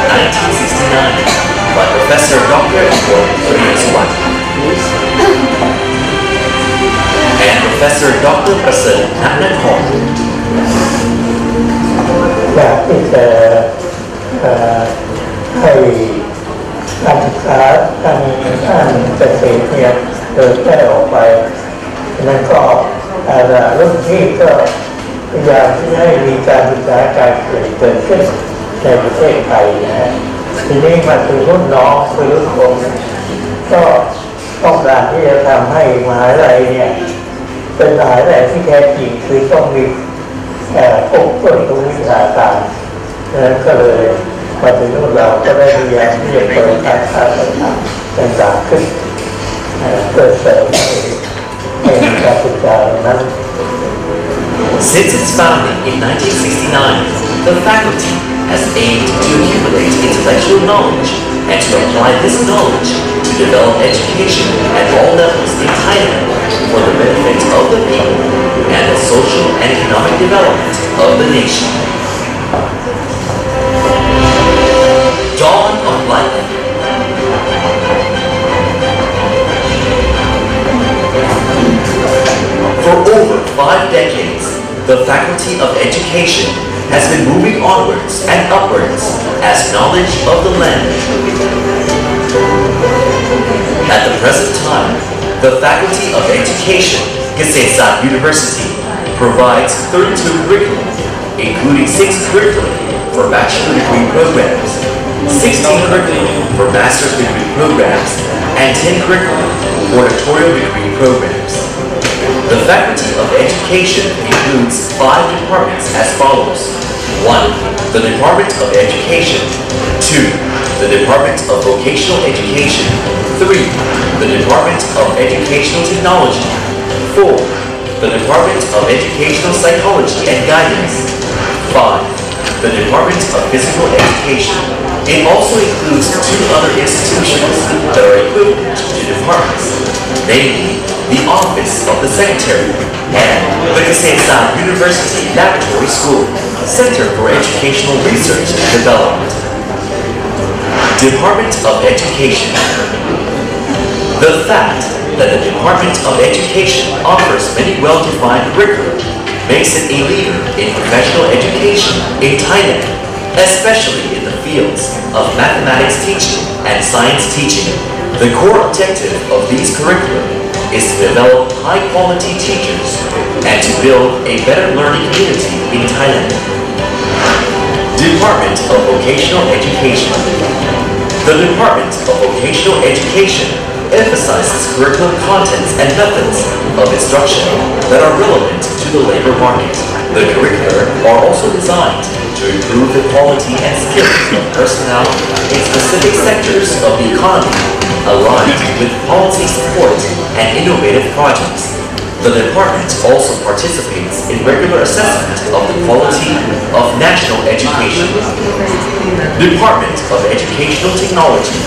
1969 by Professor Dr. and Professor Dr. Prasid Natnakon. อยากที่จะให้การศึกษาทางด้านเกษตรเนี่ยเดินแพร่ออกไปนั้นก็รุ่นพี่ก็พยายามที่ให้มีการศึกษาการเกิดขึ้นในประเทศไทยนะฮะทีนี้มาถึงรุ่นน้องคือรุ่นผมก็ต้องการที่จะทำให้มหาวิทยาลัยเนี่ยเป็นมหาวิทยาลัยที่แท้จริงคือต้องมีพวกต้นทุนวิชาการนั้นก็เลยมาถึงรุ่นเราก็ได้พยายามที่จะเปิดการศึกษาต่างๆขึ้นเพื่อเสริมให้การศึกษานั้น Since its founding in 1969, the faculty has aimed to accumulate intellectual knowledge and to apply this knowledge to develop education at all levels in Thailand for the benefit of the people and the social and economic development of the nation. Dawn of Life. For over 5 decades, the Faculty of Education has been moving onwards and upwards as knowledge of the land. At the present time, the Faculty of Education, Gesesat University, provides 32 curriculum, including 6 curriculum for bachelor degree programs, 16 curriculum for master's degree programs, and 10 curriculum for doctoral degree programs. The Faculty of Education includes 5 departments as follows. 1. The Department of Education. 2. The Department of Vocational Education. 3. The Department of Educational Technology. 4. The Department of Educational Psychology and Guidance. 5. The Department of Physical Education. It also includes 2 other institutions that are equivalent to departments, namely the Office of the Secretary and the Gesesat University Laboratory School, Center for Educational Research and Development. Department of Education. The fact that the Department of Education offers many well-defined curricula makes it a leader in professional education in Thailand, especially in the fields of mathematics teaching and science teaching. The core objective of these curricula is to develop high-quality teachers and to build a better learning community in Thailand. Department of Vocational Education. The Department of Vocational Education emphasizes curriculum contents and methods of instruction that are relevant to the labor market. The curricula are also designed to improve the quality and skills of personnel in specific sectors of the economy, aligned with policy support and innovative projects. The department also participates in regular assessment of the quality of national education. Department of Educational Technology.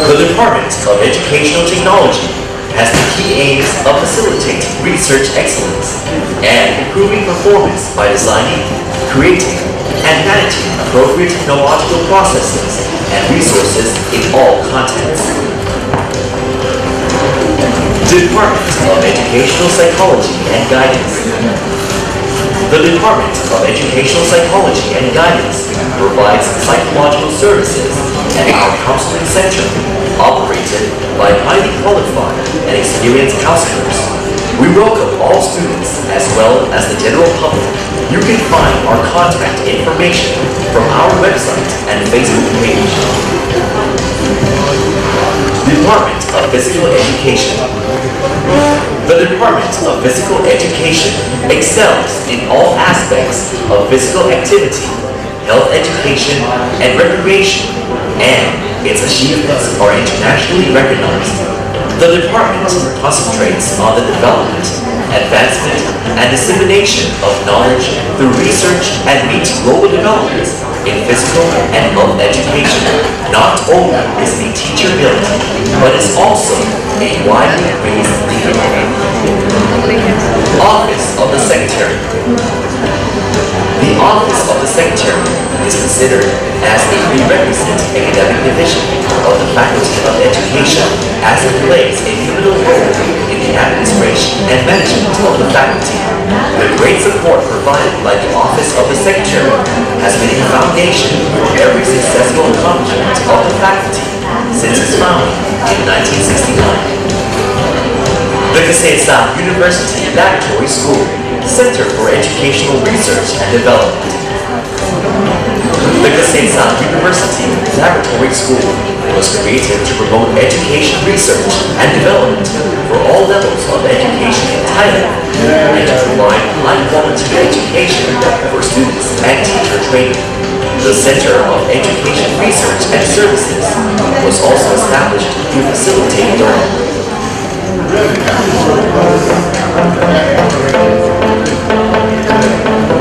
The Department of Educational Technology has the key aims of facilitating research excellence and improving performance by designing, creating, and managing appropriate technological processes and resources in all contexts. Department of Educational Psychology and Guidance. The Department of Educational Psychology and Guidance provides psychological services at our counseling center, operated by highly qualified and experienced counselors. We welcome all students as well as the general public. You can find our contact information from our website and Facebook page. Department of Physical Education. The Department of Physical Education excels in all aspects of physical activity, health education, and recreation, and its achievements are internationally recognized. The department concentrates on the development, advancement, and dissemination of knowledge through research and meets global developments in physical and health education. Not only is a teacher built, but is also a widely praised leader. Office of the Secretary. The Office of the Secretary is considered as a prerequisite academic division of the Faculty of Education, as it plays a pivotal role in the administration and management of the faculty. The great support provided by the Office of the Secretary has been a foundation for every successful accomplishment of the faculty since its founding in 1969. The Kasei University Laboratory School, Center for Educational Research and Development. The Kasei University Laboratory School was created to promote education research and development for all levels of education in Thailand and to provide high-quality education for students and teacher training. The Center of Education Research and Services was also established to facilitate learning.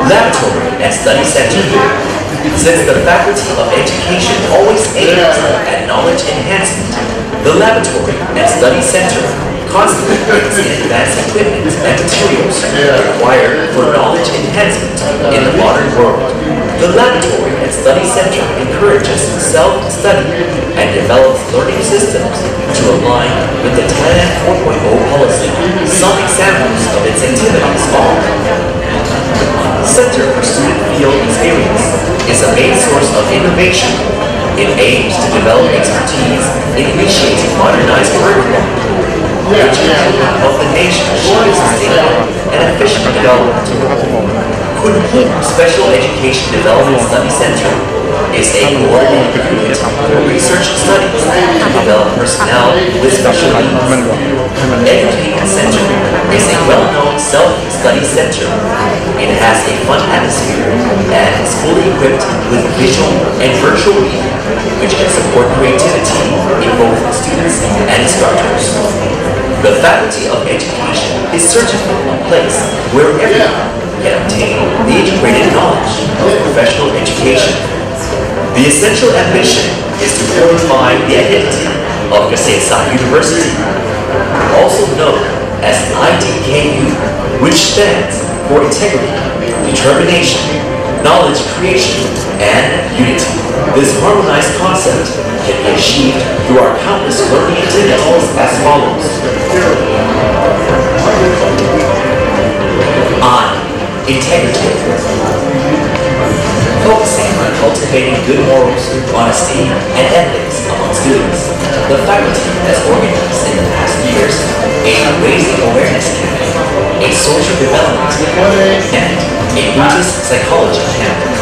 Laboratory and Study Center. Since the Faculty of Education always aims at knowledge enhancement, the Laboratory and Study Center constantly brings in advanced equipment and materials required for knowledge enhancement in the modern world. The Laboratory and Study Center encourages self-study and develops learning systems to align with the Thailand 4.0 policy. Some examples of its activities are: Center for Student Field Experience is a main source of innovation. It aims to develop expertise in initiating modernized curriculum, which can help the nation achieve sustainable and efficient development. KU Special Education Development Study Center is a coordinated unit for research studies to develop personnel with special needs. Education Center is a well-known self-study center. It has a fun atmosphere and is fully equipped with visual and virtual media, which can support creativity in both students and instructors. The Faculty of Education is certainly a place where everyone can obtain the integrated knowledge of professional education. The essential ambition is to fortify the identity of Kasei University, also known as EDU-KU, which stands for integrity, determination, knowledge creation, and unity. This harmonized concept can be achieved through our countless learning activities as follows. Integrity. Focusing on cultivating good morals, honesty, and ethics among students, the faculty has organized in the past years a raising awareness campaign, a social development campaign, and a Buddhist psychology campaign.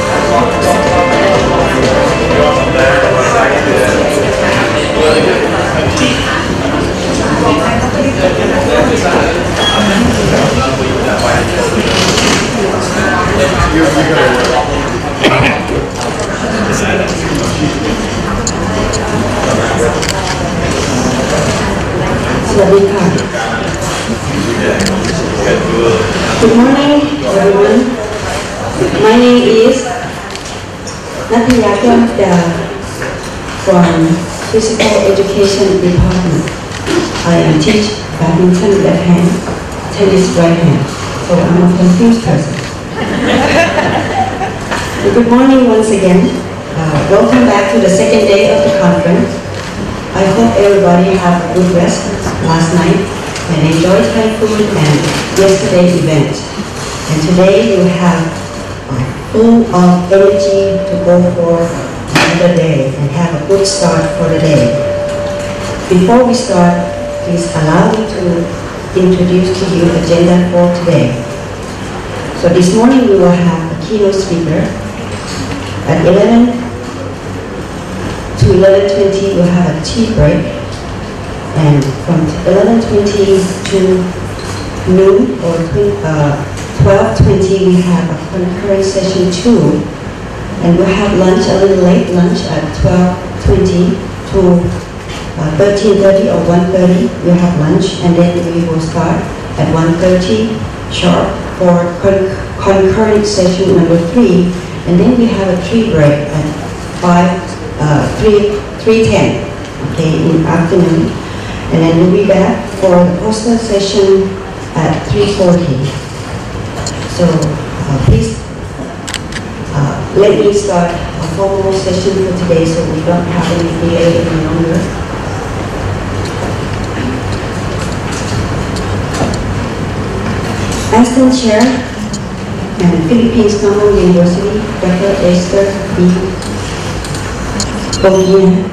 Good morning, everyone. My name is Natiyaka from Physical Education Department. I teach badminton left hand, tennis right hand, so I'm a confused person. Good morning once again. Welcome back to the second day of the conference. I hope everybody had a good rest last night and enjoyed Thai food and yesterday's event. And today you have full of energy to go for another day and have a good start for the day. Before we start, please allow me to introduce to you the agenda for today. So this morning we will have a keynote speaker. At 11 to 11:20 we'll have a tea break. And from 11:20 to noon or 12:20 we have a concurrent session 2. And we'll have lunch, a little late lunch at 12:20 to 13:30 or 1:30. We'll have lunch and then we will start at 1:30 sharp for concurrent session number 3. And then we have a tea break at 3:10, okay, in the afternoon. And then we'll be back for the poster session at 3:40. So please let me start a formal session for today so we don't have any delay any longer. ASTEN Chair and Philippines Normal University, Dr. Esther B. Bogina,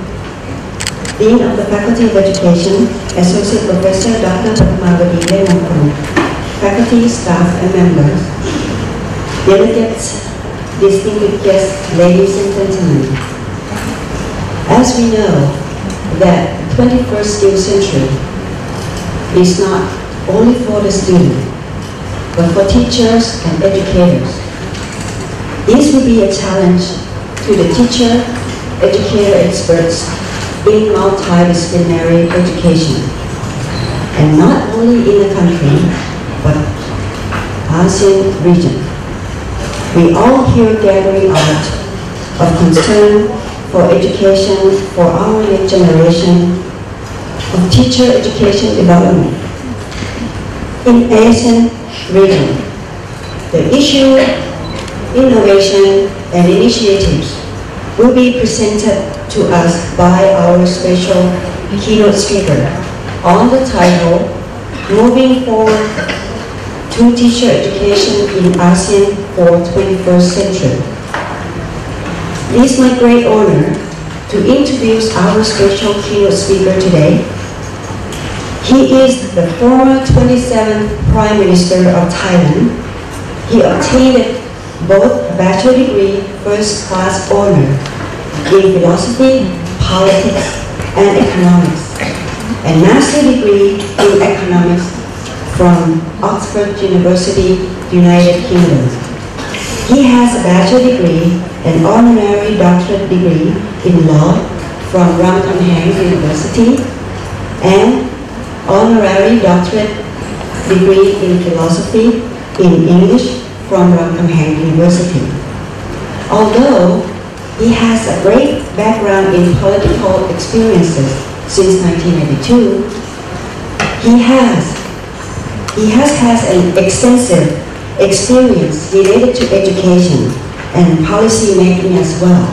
Dean of the Faculty of Education, Associate Professor Dr. Padmavati Lemonkon, faculty, staff, and members, delegates, distinguished guests, ladies and gentlemen. As we know that the 21st century is not only for the student, but for teachers and educators. This will be a challenge to the teacher, educator experts in multidisciplinary education, and not only in the country, but ASEAN region. We all here gathering out of concern for education for our next generation of teacher education development. In ASEAN region, the issue, innovation, and initiatives will be presented to us by our special keynote speaker on the title, Moving Forward to Teacher Education in ASEAN for 21st Century. It is my great honor to introduce our special keynote speaker today. He is the former 27th Prime Minister of Thailand. He obtained both a bachelor degree, first class honor in philosophy, politics, and economics, and master degree in economics from Oxford University, United Kingdom. He has a bachelor degree and honorary doctorate degree in law from Ramkhamhaeng University and honorary doctorate degree in philosophy in English from Ramkhamhaeng University. Although he has a great background in political experiences since 1992, he has an extensive experience related to education and policy making as well.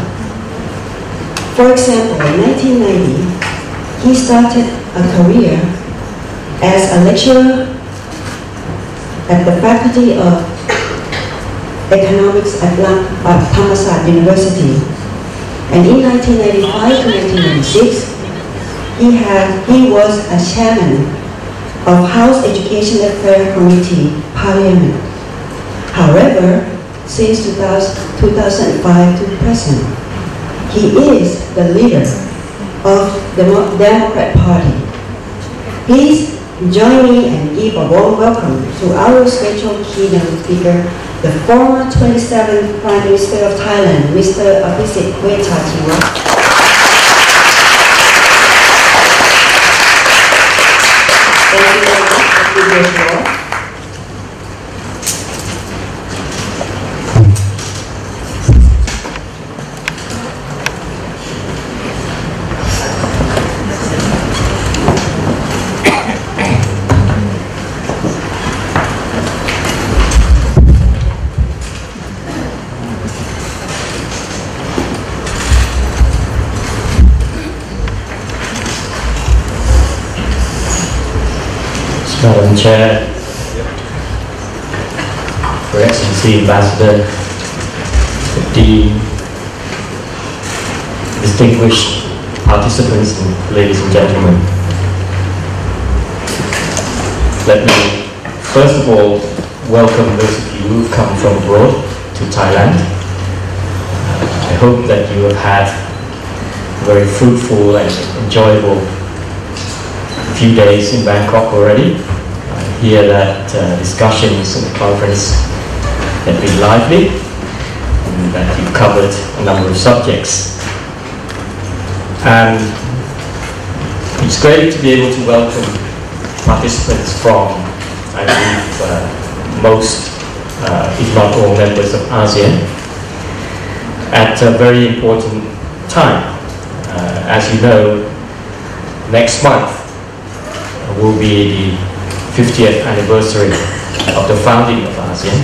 For example, in 1990, he started a career as a lecturer at the Faculty of Economics at Thammasat University. And in 1995 to 1996, he was a chairman of House Education Affairs Committee, Parliament. However, since 2005 to present, he is the leader of the Democrat Party. Please join me and give a warm welcome to our special keynote speaker, the former 27th Prime Minister of Thailand, Mr. Abhisit Wejchajiwa. Thank you very much. Madam Chair, Your Excellency Ambassador, the Dean, distinguished participants, and ladies and gentlemen. Let me first of all welcome those of you who have come from abroad to Thailand. I hope that you have had a very fruitful and enjoyable few days in Bangkok already. I hear that discussions in the conference have been lively and that you've covered a number of subjects. And it's great to be able to welcome participants from, I believe, most, if not all, members of ASEAN at a very important time. As you know, next month will be the 50th anniversary of the founding of ASEAN,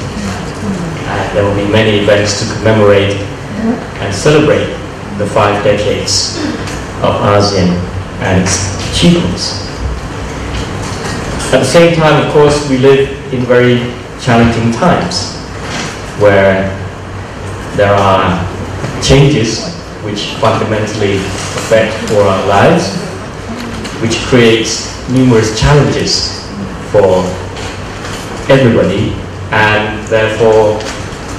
and there will be many events to commemorate and celebrate the 5 decades of ASEAN and its achievements. At the same time, of course, we live in very challenging times where there are changes which fundamentally affect our lives, which creates numerous challenges for everybody, and therefore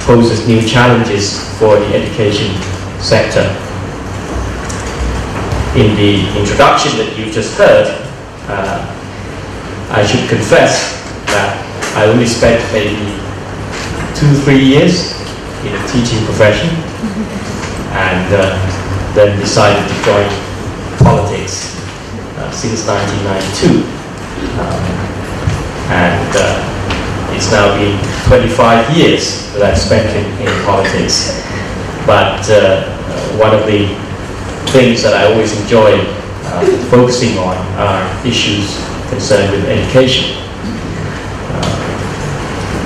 poses new challenges for the education sector. In the introduction that you've just heard, I should confess that I only spent maybe 2-3 years in the teaching profession, and then decided to join politics since 1992. It's now been 25 years that I've spent in politics. But one of the things that I always enjoy focusing on are issues concerned with education.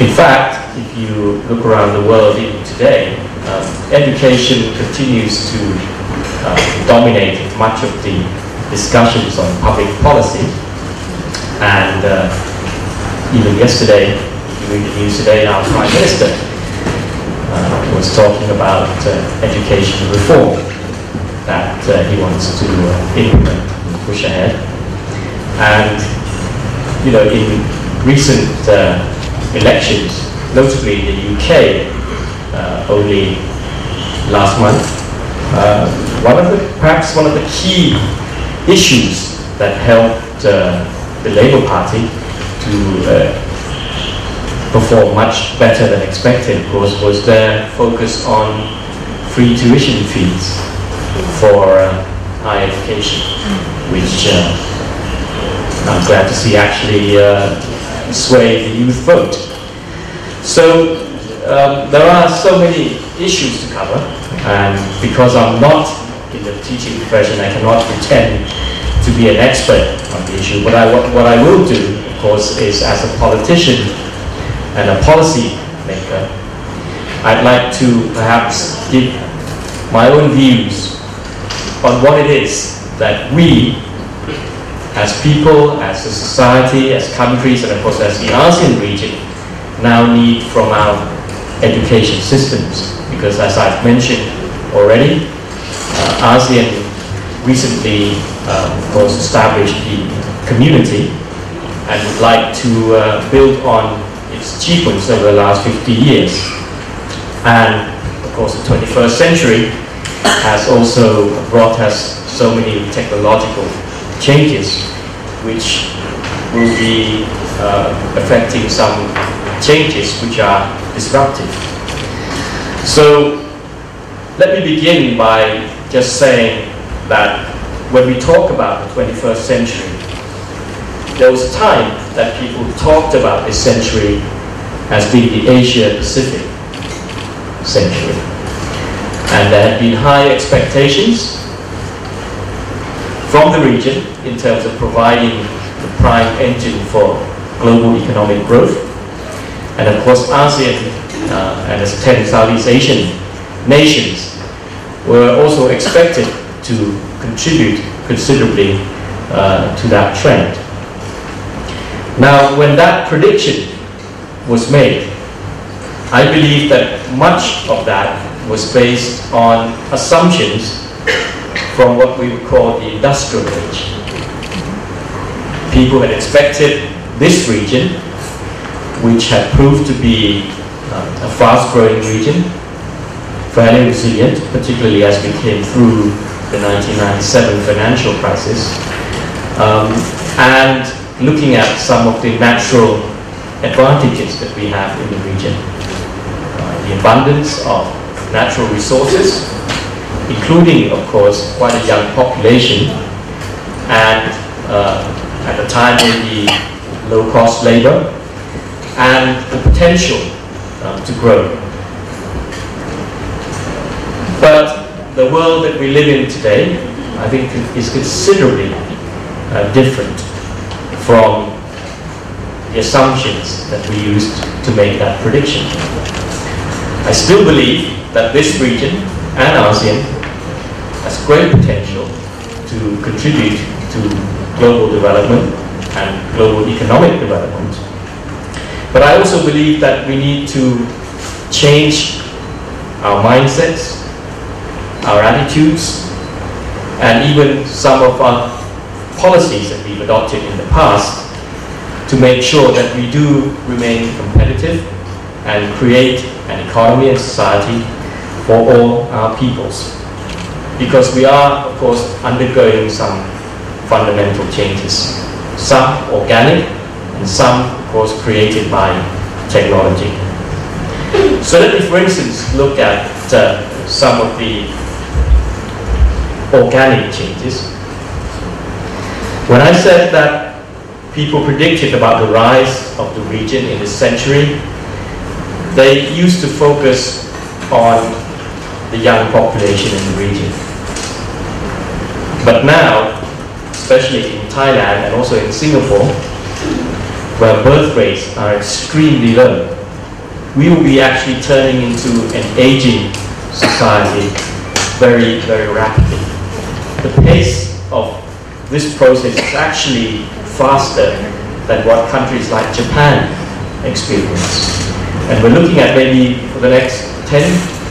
In fact, if you look around the world even today, education continues to dominate much of the discussions on public policy. And even yesterday, if you read the news today, our Prime Minister was talking about education reform that he wants to implement and push ahead. And in recent elections, notably in the UK, only last month, perhaps one of the key issues that helped the Labour Party to perform much better than expected, of course, was their focus on free tuition fees for higher education, which I'm glad to see actually sway the youth vote. So there are so many issues to cover, and because I'm not in the teaching profession, I cannot pretend to be an expert on the issue. But what I will do, of course, is as a politician and a policy maker, I'd like to perhaps give my own views on what it is that we, as people, as a society, as countries, and of course as the ASEAN region, now need from our education systems. Because as I've mentioned already, ASEAN recently was established the community and would like to build on its achievements over the last 50 years. And of course the 21st century has also brought us so many technological changes which will be affecting some changes which are disruptive. So let me begin by just saying that when we talk about the 21st century, there was a time that people talked about this century as being the Asia-Pacific century. And there had been high expectations from the region in terms of providing the prime engine for global economic growth. And of course ASEAN and its 10 Southeast Asian nations were also expected to contribute considerably to that trend. Now, when that prediction was made, I believe that much of that was based on assumptions from what we would call the industrial age. People had expected this region, which had proved to be a fast-growing region, fairly resilient, particularly as we came through the 1997 financial crisis, and looking at some of the natural advantages that we have in the region. The abundance of natural resources, including, of course, quite a young population, and at the time maybe low-cost labor, and the potential to grow. But the world that we live in today, I think, is considerably different from the assumptions that we used to make that prediction. I still believe that this region and ASEAN has great potential to contribute to global development and global economic development. But I also believe that we need to change our mindsets, our attitudes, and even some of our policies that we've adopted in the past to make sure that we do remain competitive and create an economy and society for all our peoples. Because we are, of course, undergoing some fundamental changes. Some organic and some, of course, created by technology. So let me, for instance, look at some of the organic changes. When I said that people predicted about the rise of the region in this century, they used to focus on the young population in the region. But now, especially in Thailand and also in Singapore, where birth rates are extremely low, we will be actually turning into an aging society very, very rapidly. The pace of this process is actually faster than what countries like Japan experience. And we're looking at maybe for the next 10,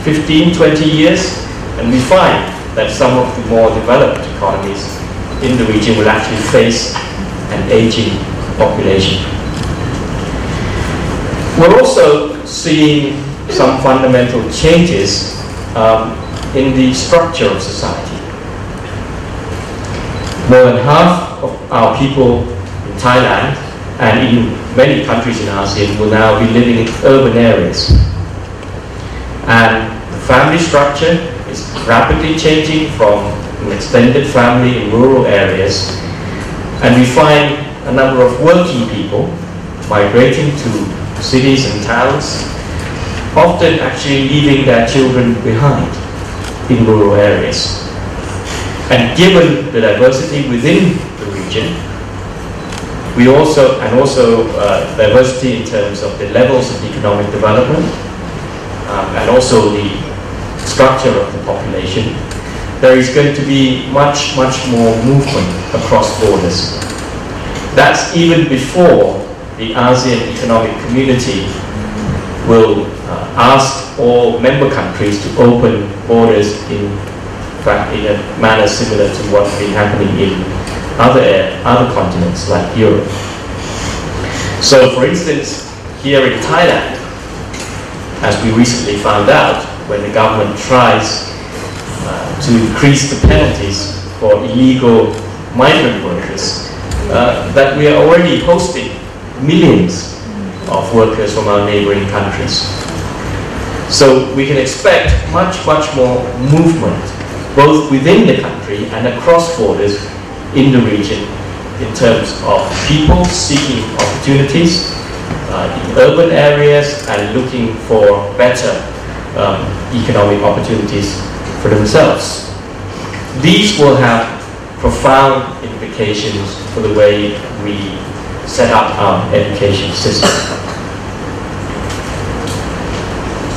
15, 20 years, and we find that some of the more developed economies in the region will actually face an aging population. We're also seeing some fundamental changes in the structure of society. More than half of our people in Thailand and in many countries in ASEAN will now be living in urban areas. And the family structure is rapidly changing from an extended family in rural areas. And we find a number of working people migrating to cities and towns, often actually leaving their children behind in rural areas. And given the diversity within the region, we also diversity in terms of the levels of economic development and also the structure of the population, there is going to be much more movement across borders. That's even before the ASEAN Economic Community will ask all member countries to open borders in a manner similar to what's been happening in other continents like Europe. So, for instance, here in Thailand, as we recently found out, when the government tries to increase the penalties for illegal migrant workers, that we are already hosting millions of workers from our neighboring countries. So we can expect much more movement, both within the country and across borders in the region, in terms of people seeking opportunities in urban areas and looking for better economic opportunities for themselves. These will have profound implications for the way we set up our education system.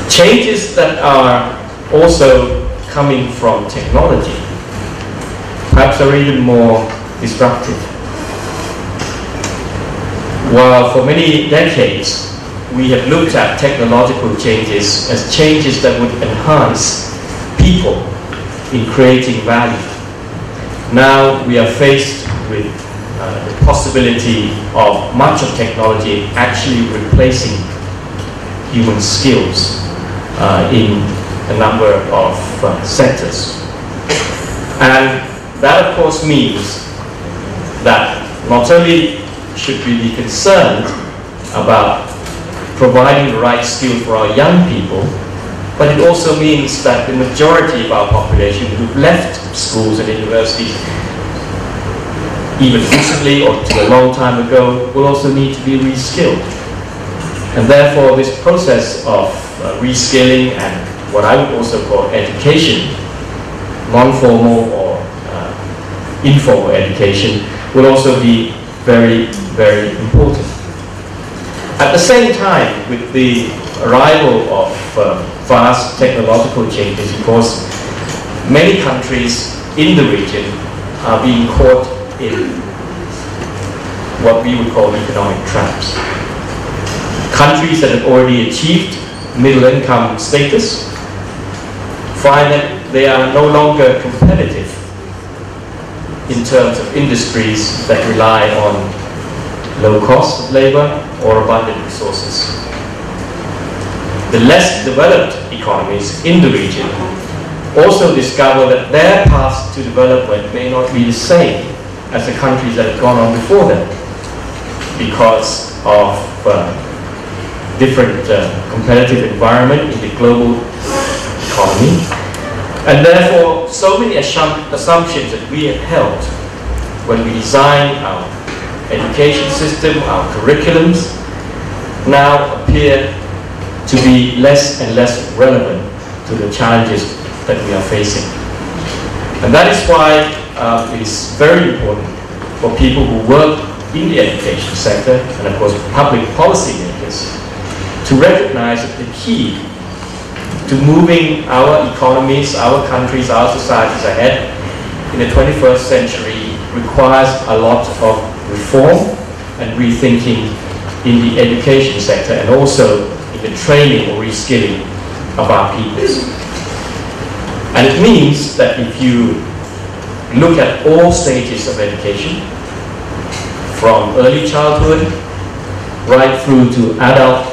Changes that are also coming from technology perhaps are even more disruptive. While for many decades we have looked at technological changes as changes that would enhance people in creating value, now we are faced with the possibility of much of technology actually replacing human skills in a number of sectors. And that, of course, means that not only should we be concerned about providing the right skill for our young people, but it also means that the majority of our population who've left schools and universities even recently or to a long time ago will also need to be reskilled. And therefore this process of reskilling and what I would also call education, non-formal or informal education, will also be very important. At the same time, with the arrival of vast technological changes, of course, many countries in the region are being caught in what we would call economic traps. Countries that have already achieved middle income status find that they are no longer competitive in terms of industries that rely on low cost of labor or abundant resources. The less developed economies in the region also discover that their paths to development may not be the same as the countries that have gone on before them because of different competitive environment in the global economy. And therefore, so many assumptions that we have held when we design our education system, our curriculums, now appear to be less and less relevant to the challenges that we are facing. And that is why it is very important for people who work in the education sector, and of course public policy makers, to recognize that the key to moving our economies, our countries, our societies ahead in the 21st century requires a lot of reform and rethinking in the education sector and also in the training or reskilling of our peoples. And it means that if you look at all stages of education, from early childhood right through to adult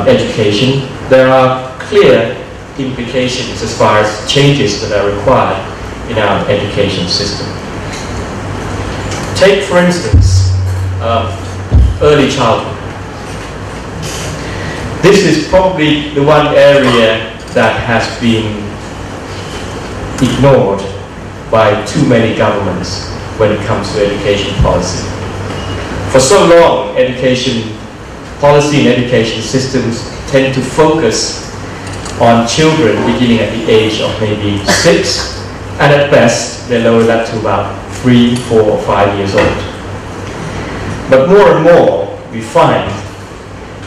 education, there are clear implications as far as changes that are required in our education system. Take, for instance, early childhood. This is probably the one area that has been ignored by too many governments when it comes to education policy. For so long, education policy and education systems tend to focus on children beginning at the age of maybe 6, and at best they lower that to about 3, 4, or 5 years old. But more and more we find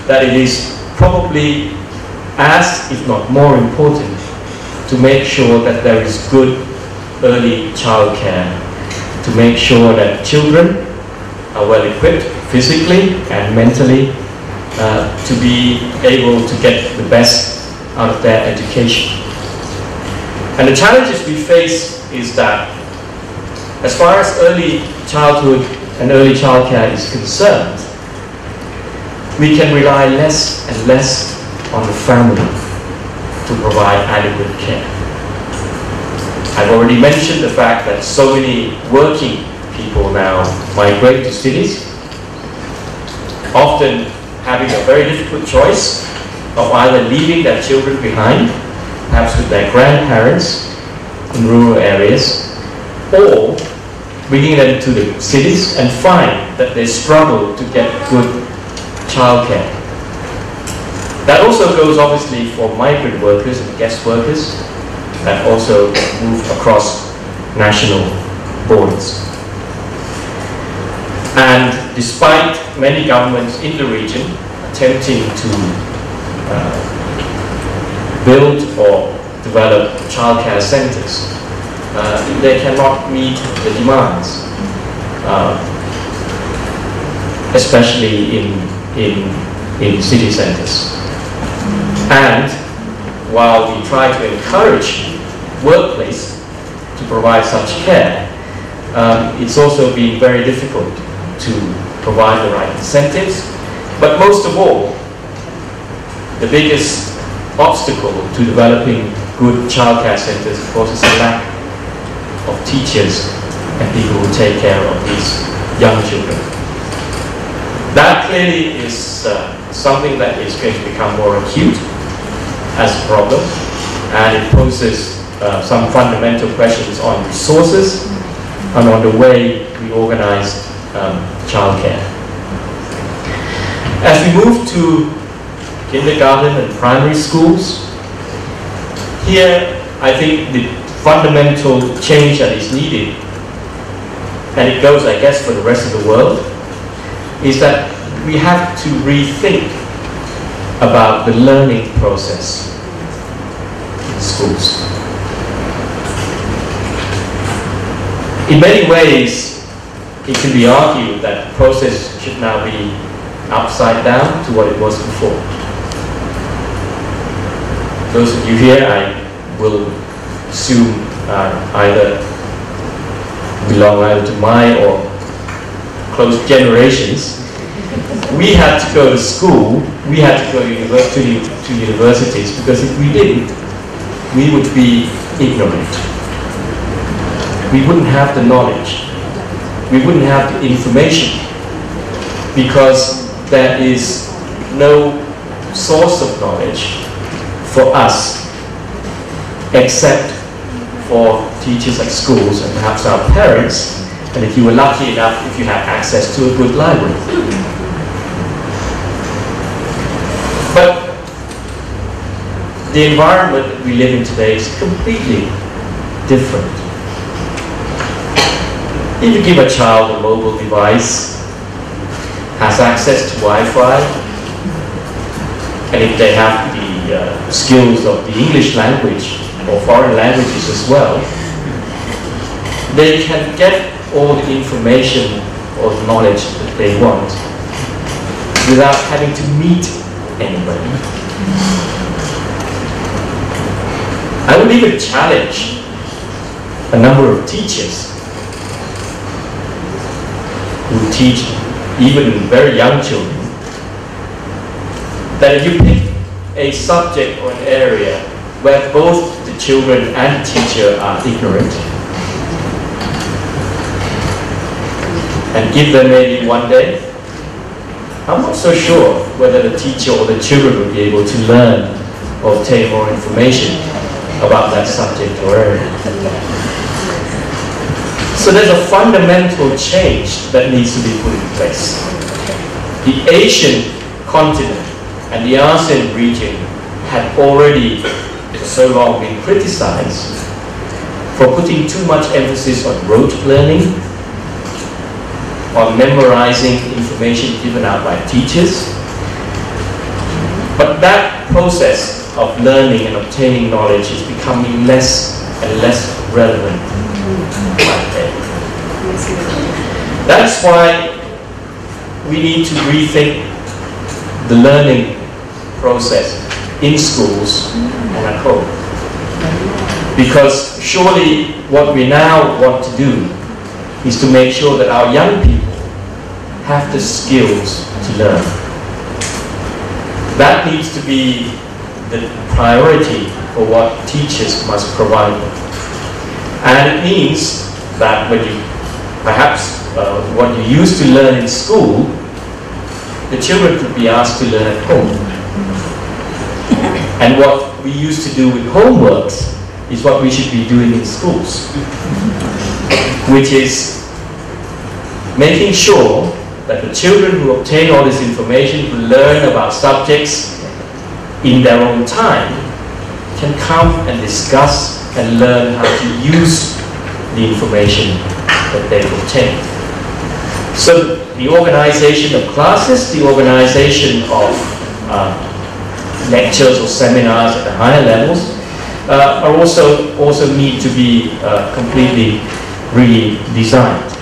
that it is probably as, if not more important, to make sure that there is good early childcare, to make sure that children are well equipped physically and mentally to be able to get the best out of their education. And the challenges we face is that as far as early childhood and early childcare is concerned, we can rely less and less on the family to provide adequate care. I've already mentioned the fact that so many working people now migrate to cities, often having a very difficult choice of either leaving their children behind, perhaps with their grandparents in rural areas, or bringing them to the cities and find that they struggle to get good childcare. That also goes obviously for migrant workers and guest workers that also move across national borders. And despite many governments in the region attempting to build or develop childcare centers, they cannot meet the demands, especially in city centers. And while we try to encourage workplace to provide such care, it's also been very difficult to provide the right incentives. But most of all, the biggest obstacle to developing good childcare centers, of course, is the lack of teachers and people who take care of these young children. That clearly is something that is going to become more acute as a problem, and it poses some fundamental questions on resources and on the way we organize childcare. As we move to kindergarten and primary schools, here I think the fundamental change that is needed, and it goes, I guess, for the rest of the world, is that we have to rethink about the learning process in schools. In many ways, it can be argued that the process should now be upside down to what it was before. Those of you here, I will assume, either belong either to my or close generations. We had to go to school, we had to go to universities, because if we didn't, we would be ignorant. We wouldn't have the knowledge. We wouldn't have the information, because there is no source of knowledge for us except for teachers at schools and perhaps our parents, and if you were lucky enough, if you had access to a good library. But the environment that we live in today is completely different. If you give a child a mobile device, has access to Wi-Fi, and if they have the skills of the English language or foreign languages as well, they can get all the information or knowledge that they want without having to meet anybody. I would even challenge a number of teachers who teach even very young children, that if you pick a subject or an area where both the children and the teacher are ignorant, and give them maybe one day, I'm not so sure whether the teacher or the children will be able to learn or obtain more information about that subject or area. So there's a fundamental change that needs to be put in place. The Asian continent and the ASEAN region had already for so long been criticized for putting too much emphasis on rote learning, on memorizing information given out by teachers. But that process of learning and obtaining knowledge is becoming less and less relevant by the day. That's why we need to rethink the learning process in schools and at home. Because surely what we now want to do is to make sure that our young people have the skills to learn. That needs to be the priority for what teachers must provide them. And it means that when you, perhaps what you used to learn in school, the children could be asked to learn at home. And what we used to do with homeworks is what we should be doing in schools, which is making sure that the children who obtain all this information, who learn about subjects in their own time, can come and discuss and learn how to use the information that they've obtained. So the organization of classes, the organization of lectures or seminars at the higher levels are also need to be completely redesigned.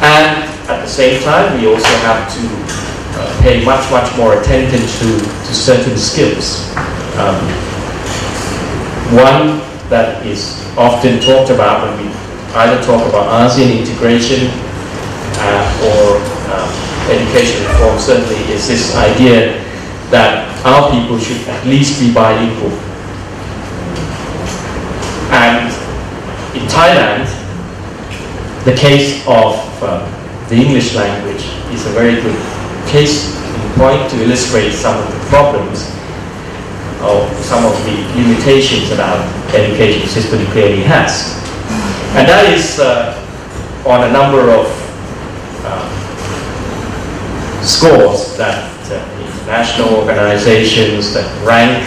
And at the same time, we also have to pay much more attention to certain skills. One that is often talked about when we either talk about ASEAN integration or education reform, certainly, is this idea that our people should at least be bilingual. And in Thailand, the case of the English language is a very good case in point to illustrate some of the problems or some of the limitations that our education system clearly has. And that is on a number of scores that international organizations that rank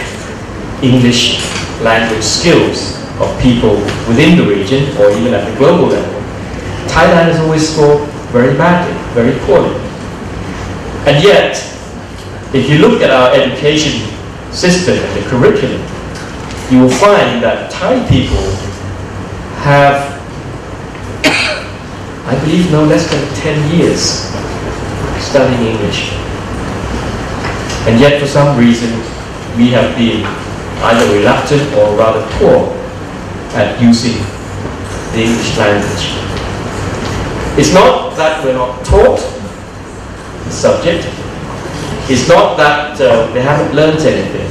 English language skills of people within the region or even at the global level, Thailand has always scored very badly, very poorly. And yet, if you look at our education system and the curriculum, you will find that Thai people have I believe, no less than 10 years studying English. And yet, for some reason, we have been either reluctant or rather poor at using the English language. It's not that we're not taught the subject. It's not that they haven't learned anything.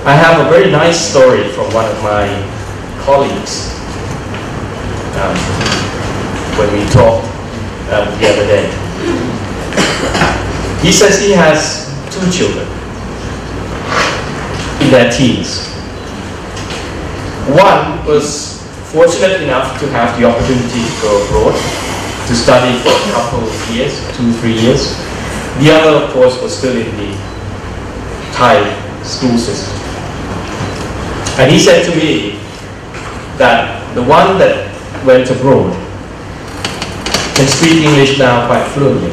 I have a very nice story from one of my colleagues when we talked the other day. He says he has 2 children in their teens. One was fortunate enough to have the opportunity to go abroad to study for a couple of years, 2-3 years. The other, of course, was still in the Thai school system. And he said to me that the one that went abroad can speak English now quite fluently.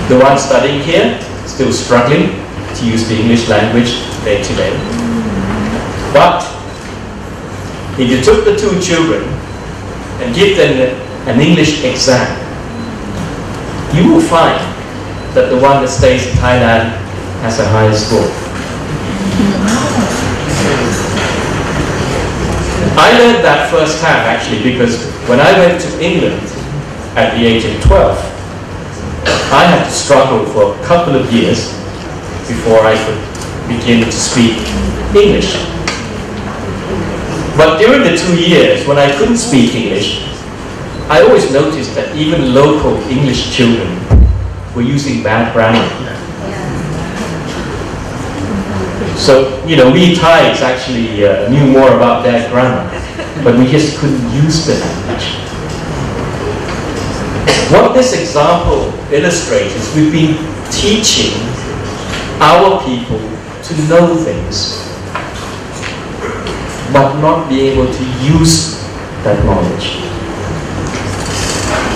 The one studying here, still struggling to use the English language day to day. But if you took the 2 children and give them an English exam, you will find that the one that stays in Thailand has a higher score. I learned that firsthand actually, because when I went to England at the age of 12, I had to struggle for a couple of years before I could begin to speak English. But during the 2 years when I couldn't speak English, I always noticed that even local English children were using bad grammar. So, you know, we Thais actually knew more about their grammar, but we just couldn't use the language. What this example illustrates is we've been teaching our people to know things, but not be able to use that knowledge.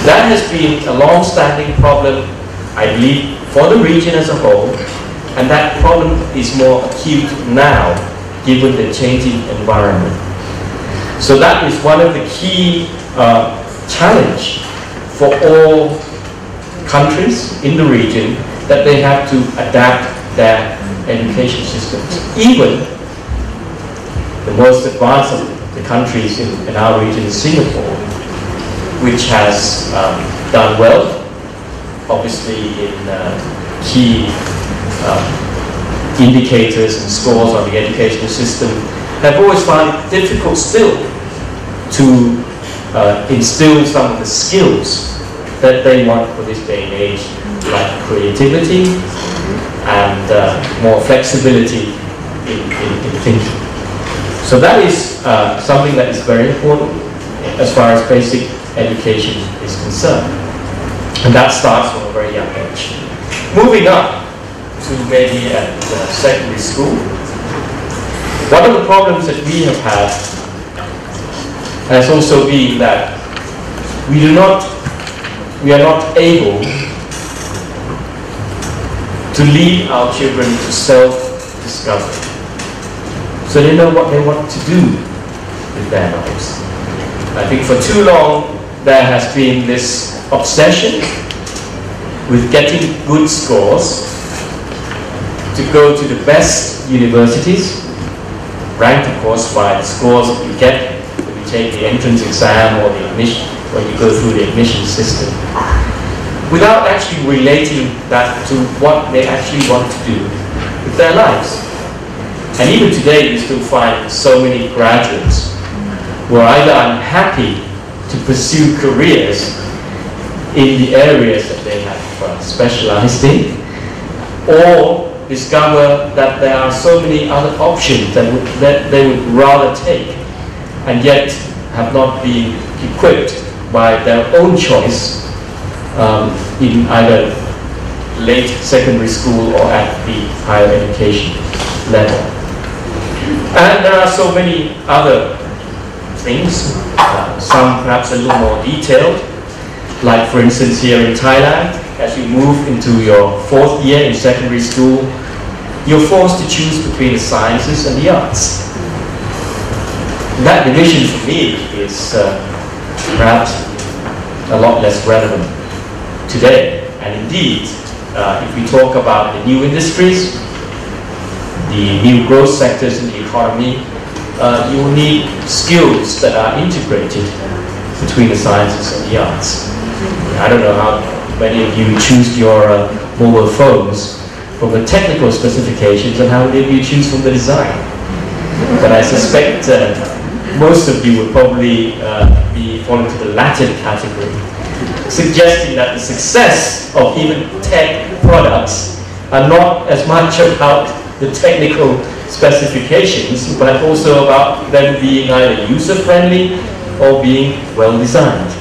That has been a long-standing problem, I believe, for the region as a whole, and that problem is more acute now, given the changing environment. So that is one of the key challenge for all countries in the region, that they have to adapt their education systems. Even the most advanced of the countries in our region, Singapore, which has done well, obviously in key indicators and scores on the educational system, have always found it difficult still to instill some of the skills that they want for this day and age, like creativity and more flexibility in thinking. So that is something that is very important as far as basic education is concerned. And that starts from a very young age. Moving up to maybe at secondary school, one of the problems that we have had has also been that we are not able to lead our children to self-discovery, so they know what they want to do with their lives. I think for too long there has been this obsession with getting good scores to go to the best universities, ranked of course by the scores that you get when you take the entrance exam or the admission, when you go through the admission system, without actually relating that to what they actually want to do with their lives. And even today you still find so many graduates who are either unhappy to pursue careers in the areas that they have specialized in, or discover that there are so many other options that they would rather take, and yet have not been equipped by their own choice in either late secondary school or at the higher education level. And there are so many other things, some perhaps a little more detailed, like for instance here in Thailand, as you move into your 4th year in secondary school, you're forced to choose between the sciences and the arts. That division for me is perhaps a lot less relevant today. And indeed, if we talk about the new industries, the new growth sectors in the economy, you will need skills that are integrated between the sciences and the arts. I don't know how many of you choose your mobile phones from the technical specifications and how many of you choose from the design. But I suspect most of you would probably be falling to the latter category, suggesting that the success of even tech products are not as much about the technical specifications, but also about them being either user-friendly or being well-designed.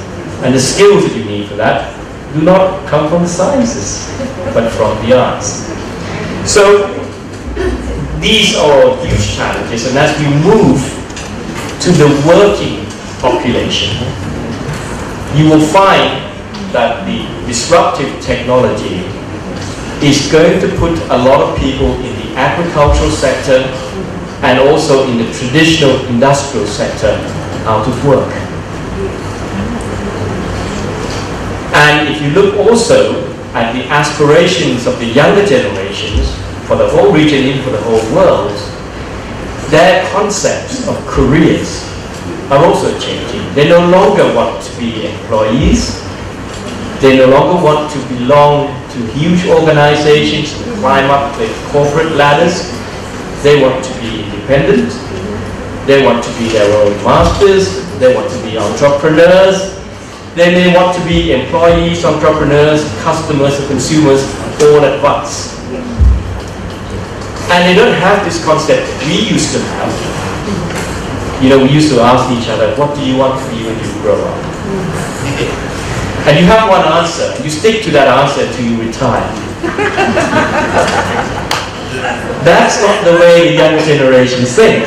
And the skills that you need for that do not come from the sciences, but from the arts. So these are huge challenges, and as we move to the working population, you will find that the disruptive technology is going to put a lot of people in the agricultural sector and also in the traditional industrial sector out of work. And if you look also at the aspirations of the younger generations for the whole region, even for the whole world, their concepts of careers are also changing. They no longer want to be employees. They no longer want to belong to huge organizations and climb up the corporate ladders. They want to be independent. They want to be their own masters. They want to be entrepreneurs. They may want to be employees, entrepreneurs, customers, and consumers all at once. And they don't have this concept that we used to have. You know, we used to ask each other, what do you want to be when you grow up? And you have one answer, and you stick to that answer until you retire. That's not the way the younger generations think.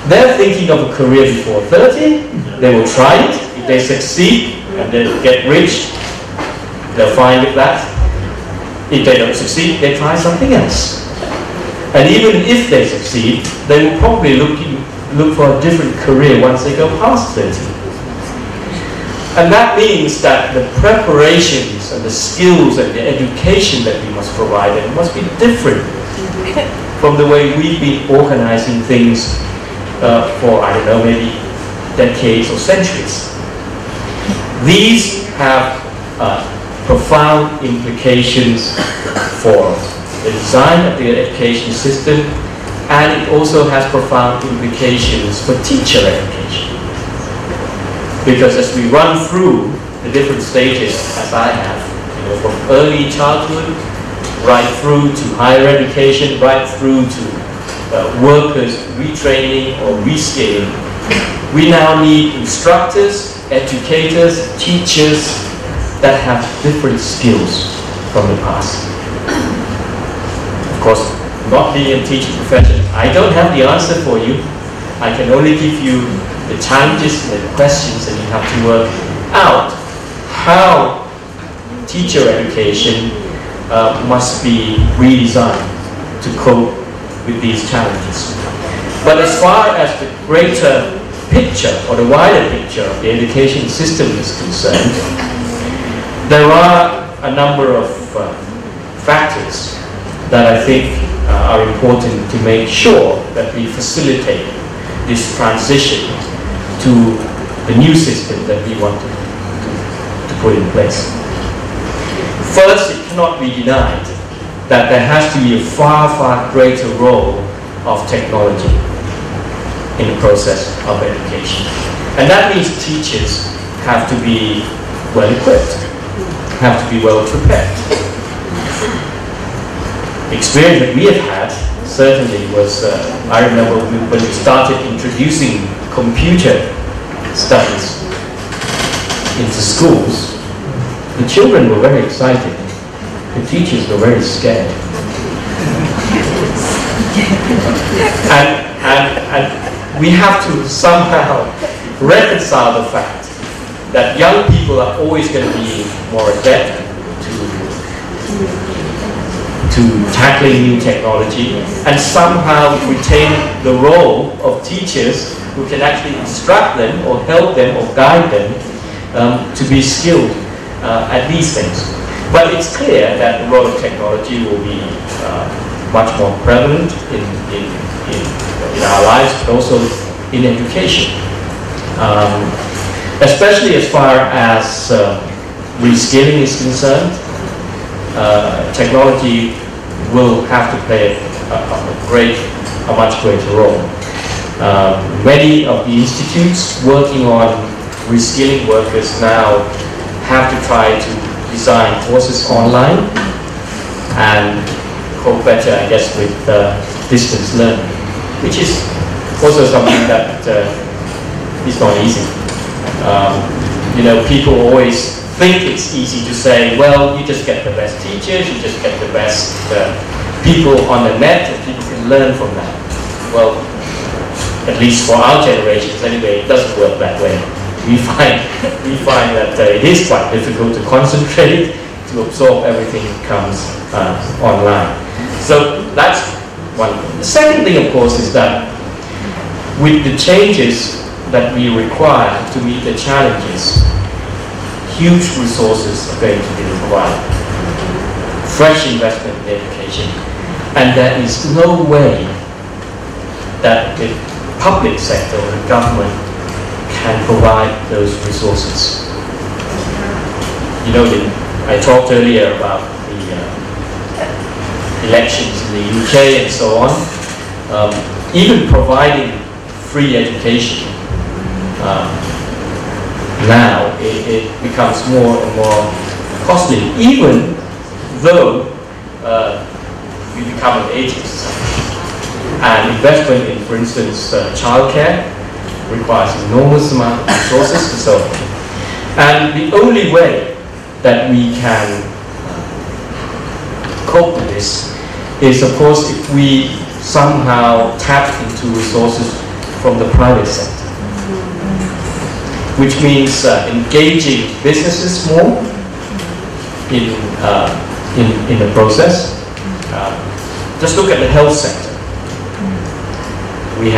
They're thinking of a career before 30, they will try it. If they succeed and they get rich, they're fine with that. If they don't succeed, they try something else. And even if they succeed, they will probably look for a different career once they go past 30. And that means that the preparations and the skills and the education that we must provide them must be different from the way we've been organizing things for, I don't know, maybe decades or centuries. These have profound implications for the design of the education system, and it also has profound implications for teacher education. Because as we run through the different stages, as I have, you know, from early childhood, right through to higher education, right through to workers retraining or reskilling, we now need instructors, educators, teachers that have different skills from the past. Of course, not being a teaching profession, I don't have the answer for you. I can only give you the challenges and the questions that you have to work out. How teacher education must be redesigned to cope with these challenges. But as far as the greater picture or the wider picture of the education system is concerned, there are a number of factors that I think are important to make sure that we facilitate this transition to the new system that we want to put in place. First, it cannot be denied that there has to be a far, far greater role of technology in the process of education. And that means teachers have to be well equipped, have to be well prepared. The experience that we have had certainly was, I remember when we started introducing computer studies into schools, the children were very excited. The teachers were very scared. And we have to somehow reconcile the fact that young people are always going to be more adept to tackling new technology, and somehow retain the role of teachers who can actually instruct them or help them or guide them to be skilled at these things. But it's clear that the role of technology will be much more prevalent in our lives, but also in education. Especially as far as reskilling is concerned, technology will have to play a much greater role. Many of the institutes working on reskilling workers now have to try to design courses online and cope better, I guess, with distance learning, which is also something that is not easy. You know, people always think it's easy to say, well, you just get the best teachers, you just get the best people on the net, and people can learn from that. Well, at least for our generations anyway, it doesn't work that way. We find that it is quite difficult to concentrate, to absorb everything that comes online. So that's one thing. The second thing, of course, is that with the changes that we require to meet the challenges, huge resources are going to be provided. Fresh investment in education. And there is no way that the public sector or the government can provide those resources. You know, I talked earlier about the elections in the UK and so on. Even providing free education now it becomes more and more costly, even though we become an aging society. And investment in, for instance, childcare requires enormous amount of resources and so on. And the only way that we can cope with this is, of course, if we somehow tap into resources from the private sector, which means engaging businesses more in the process. Just look at the health sector. We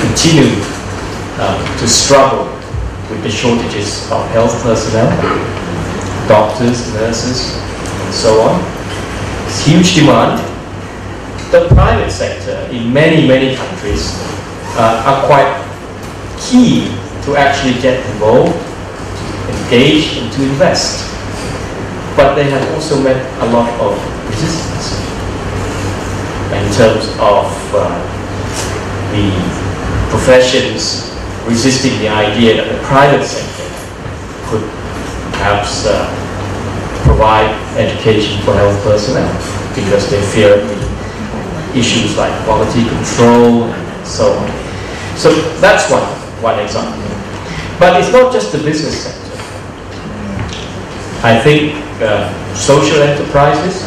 continue to struggle with the shortages of health personnel, doctors, nurses, and so on. It's huge demand. The private sector in many countries are quite keen to actually get involved, to engage, and to invest. But they have also met a lot of resistance in terms of the professions resisting the idea that the private sector could perhaps provide education for health personnel, because they fear issues like quality control and so on. So that's one example. But it's not just the business sector. I think social enterprises,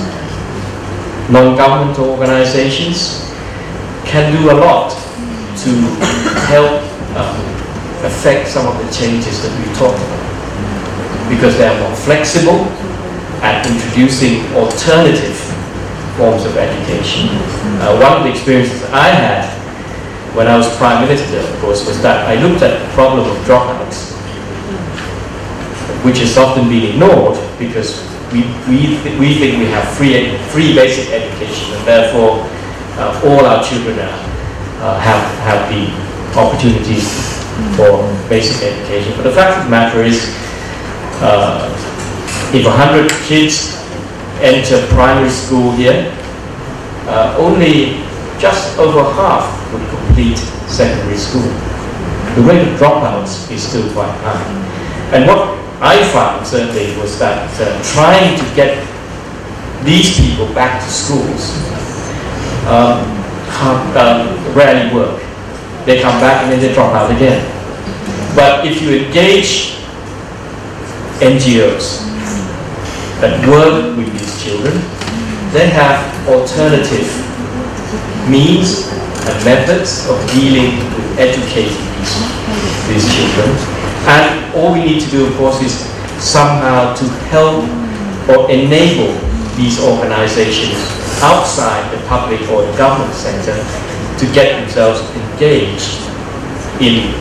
non-governmental organizations can do a lot to help affect some of the changes that we talked about, because they are more flexible at introducing alternative forms of education. One of the experiences I had when I was Prime Minister, of course, was that I looked at the problem of dropouts, which has often been ignored because we think we have free basic education, and therefore all our children have the opportunities for basic education. But the fact of the matter is, if 100 kids enter primary school here, only just over half would complete secondary school. The rate of dropouts is still quite high. And what I found certainly was that trying to get these people back to schools rarely work. They come back and then they drop out again. But if you engage NGOs that work with these children, they have alternative means and methods of dealing with educating these children. And all we need to do, of course, is somehow to help or enable these organizations outside the public or the government sector to get themselves engaged in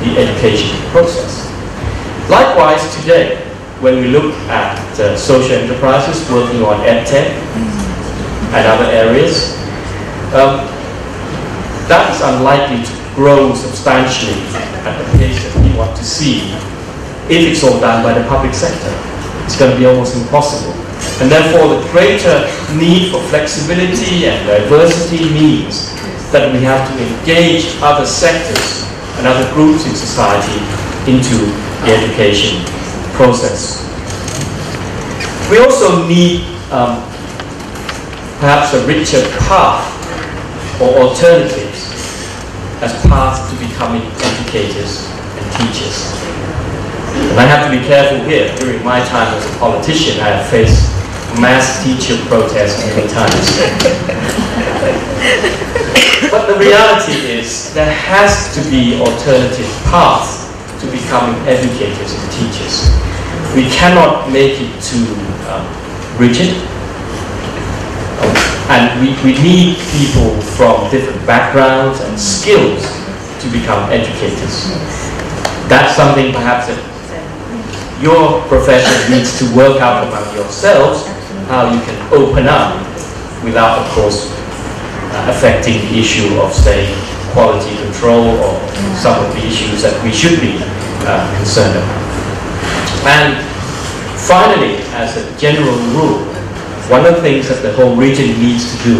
the education process. Likewise today, when we look at social enterprises working on EdTech and other areas, that is unlikely to grow substantially at the pace that we want to see if it's all done by the public sector. It's going to be almost impossible. And therefore, the greater need for flexibility and diversity means that we have to engage other sectors and other groups in society into the education process. We also need perhaps a richer path or alternatives as paths to becoming educators and teachers. And I have to be careful here. During my time as a politician, I have faced mass teacher protests many times. But the reality is there has to be alternative paths to becoming educators and teachers. We cannot make it too rigid. And we need people from different backgrounds and skills to become educators. That's something perhaps that your profession needs to work out among yourselves, how you can open up without, of course, affecting the issue of, say, quality control or some of the issues that we should be concerned about. And finally, as a general rule, one of the things that the whole region needs to do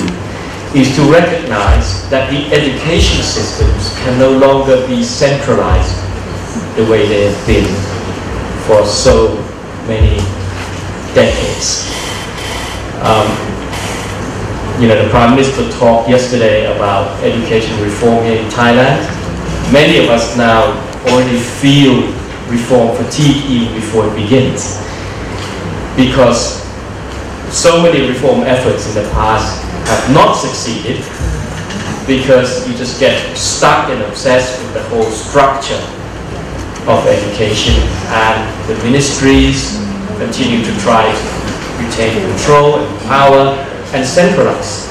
is to recognize that the education systems can no longer be centralized the way they have been for so many decades. You know, the Prime Minister talked yesterday about education reform here in Thailand. Many of us now already feel reform fatigue even before it begins, because so many reform efforts in the past have not succeeded because you just get stuck and obsessed with the whole structure of education, and the ministries continue to try to retain control and power and centralize.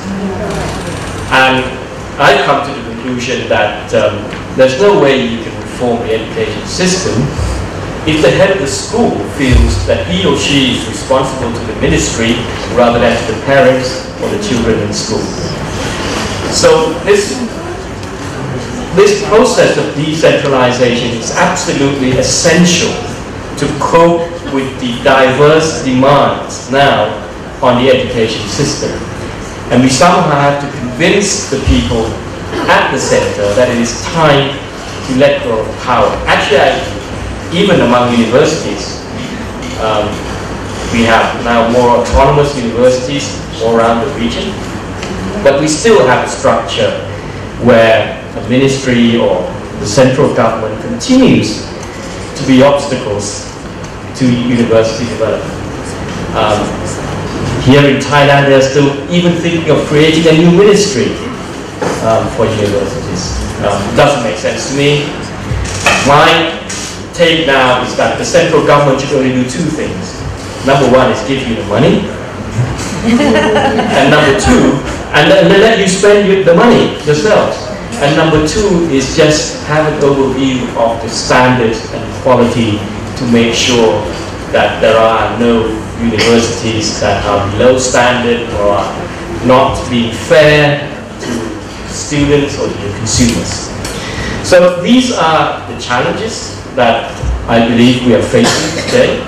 And I've come to the conclusion that there's no way you can reform the education system if the head of the school feels that he or she is responsible to the ministry rather than to the parents or the children in school. So this process of decentralization is absolutely essential to cope with the diverse demands now on the education system. And we somehow have to convince the people at the center that it is time to let go of power. Actually, even among universities, we have now more autonomous universities all around the region, but we still have a structure where a ministry or the central government continues to be obstacles to university development. Here in Thailand, they're still even thinking of creating a new ministry for universities. It doesn't make sense to me. My take now is that the central government should only do two things. Number one is give you the money, and number two, and then let you spend the money yourselves. And number two is just have an overview of the standards and quality to make sure that there are no universities that are below standard or are not being fair to students or to the consumers. So these are the challenges that I believe we are facing today.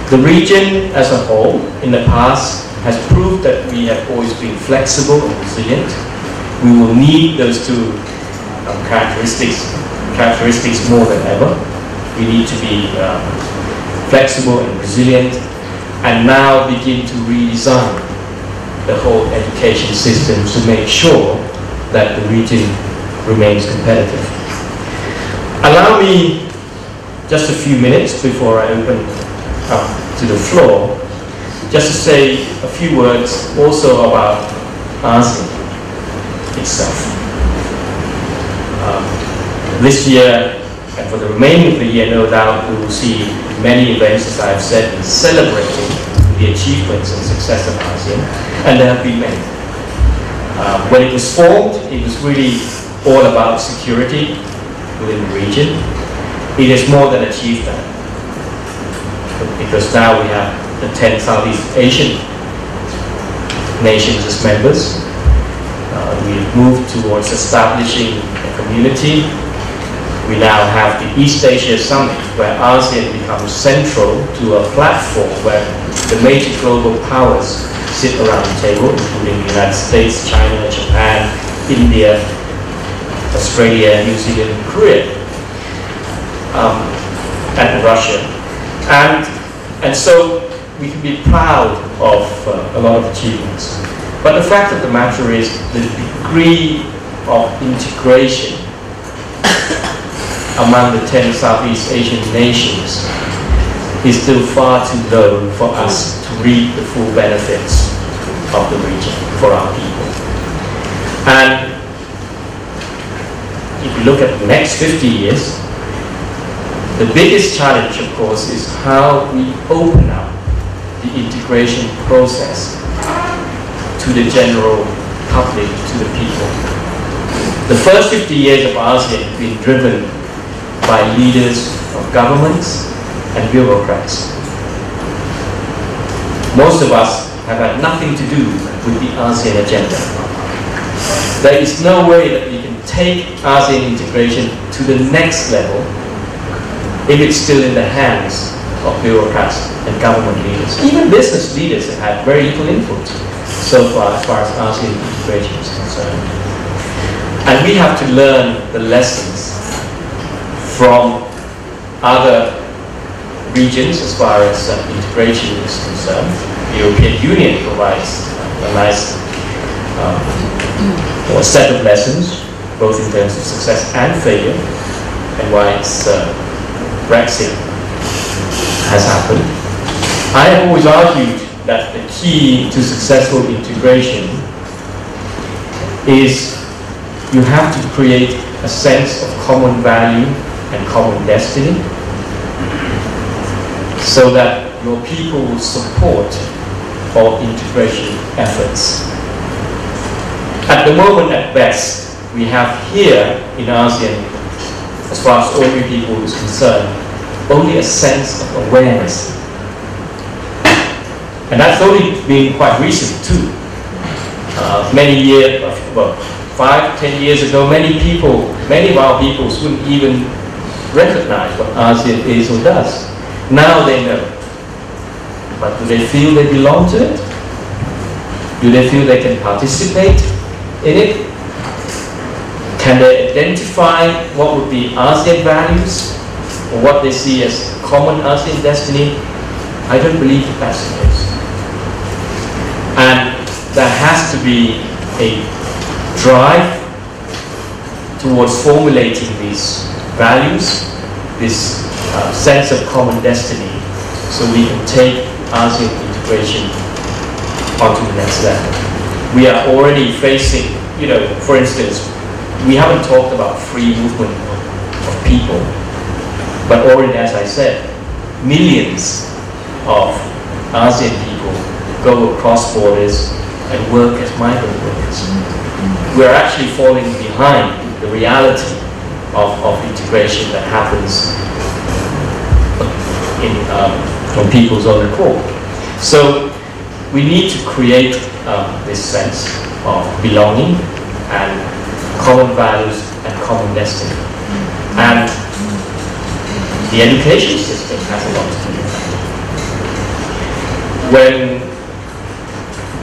The region as a whole in the past has proved that we have always been flexible and resilient. We will need those two characteristics more than ever. We need to be flexible and resilient, and now begin to redesign the whole education system to make sure that the region remains competitive. Allow me just a few minutes before I open up to the floor, just to say a few words also about ASTEN itself. This year, and for the remaining of the year, no doubt, we will see many events, as I have said, celebrating the achievements and success of ASEAN, and there have been many. When it was formed, it was really all about security within the region. It has more than achieved that, because now we have the 10 Southeast Asian nations as members. We've moved towards establishing a community. We now have the East Asia Summit, where ASEAN becomes central to a platform where the major global powers sit around the table, including the United States, China, Japan, India, Australia, New Zealand, Korea, and Russia. And so we can be proud of a lot of achievements. But the fact of the matter is the degree of integration among the 10 Southeast Asian nations is still far too low for us to reap the full benefits of the region for our people. And if you look at the next 50 years, the biggest challenge, of course, is how we open up the integration process to the general public, to the people. The first 50 years of ASEAN have been driven by leaders of governments and bureaucrats. Most of us have had nothing to do with the ASEAN agenda. There is no way that we can take ASEAN integration to the next level if it's still in the hands of bureaucrats and government leaders. Even business leaders have had very little input so far as ASEAN integration is concerned. And we have to learn the lessons from other regions as far as integration is concerned. The European Union provides a nice set of lessons, both in terms of success and failure, and why its Brexit has happened. I have always argued that the key to successful integration is you have to create a sense of common value and common destiny, so that your people will support all integration efforts. At the moment, at best, we have here in ASEAN, as far as ordinary people is concerned, only a sense of awareness. And that's only been quite recent too. Many years, well, 5-10 years ago, many of our peoples wouldn't even recognize what ASEAN is or does. Now they know. But do they feel they belong to it? Do they feel they can participate in it? Can they identify what would be ASEAN values or what they see as common ASEAN destiny? I don't believe that that's the case. And there has to be a drive towards formulating these values, this sense of common destiny, so we can take ASEAN integration onto the next level. We are already facing, for instance, we haven't talked about free movement of people, but already, as I said, millions of ASEAN people go across borders and work as migrant workers. We're actually falling behind the reality of integration that happens from people's own accord. So we need to create this sense of belonging and common values and common destiny. And the education system has a lot to do with that. When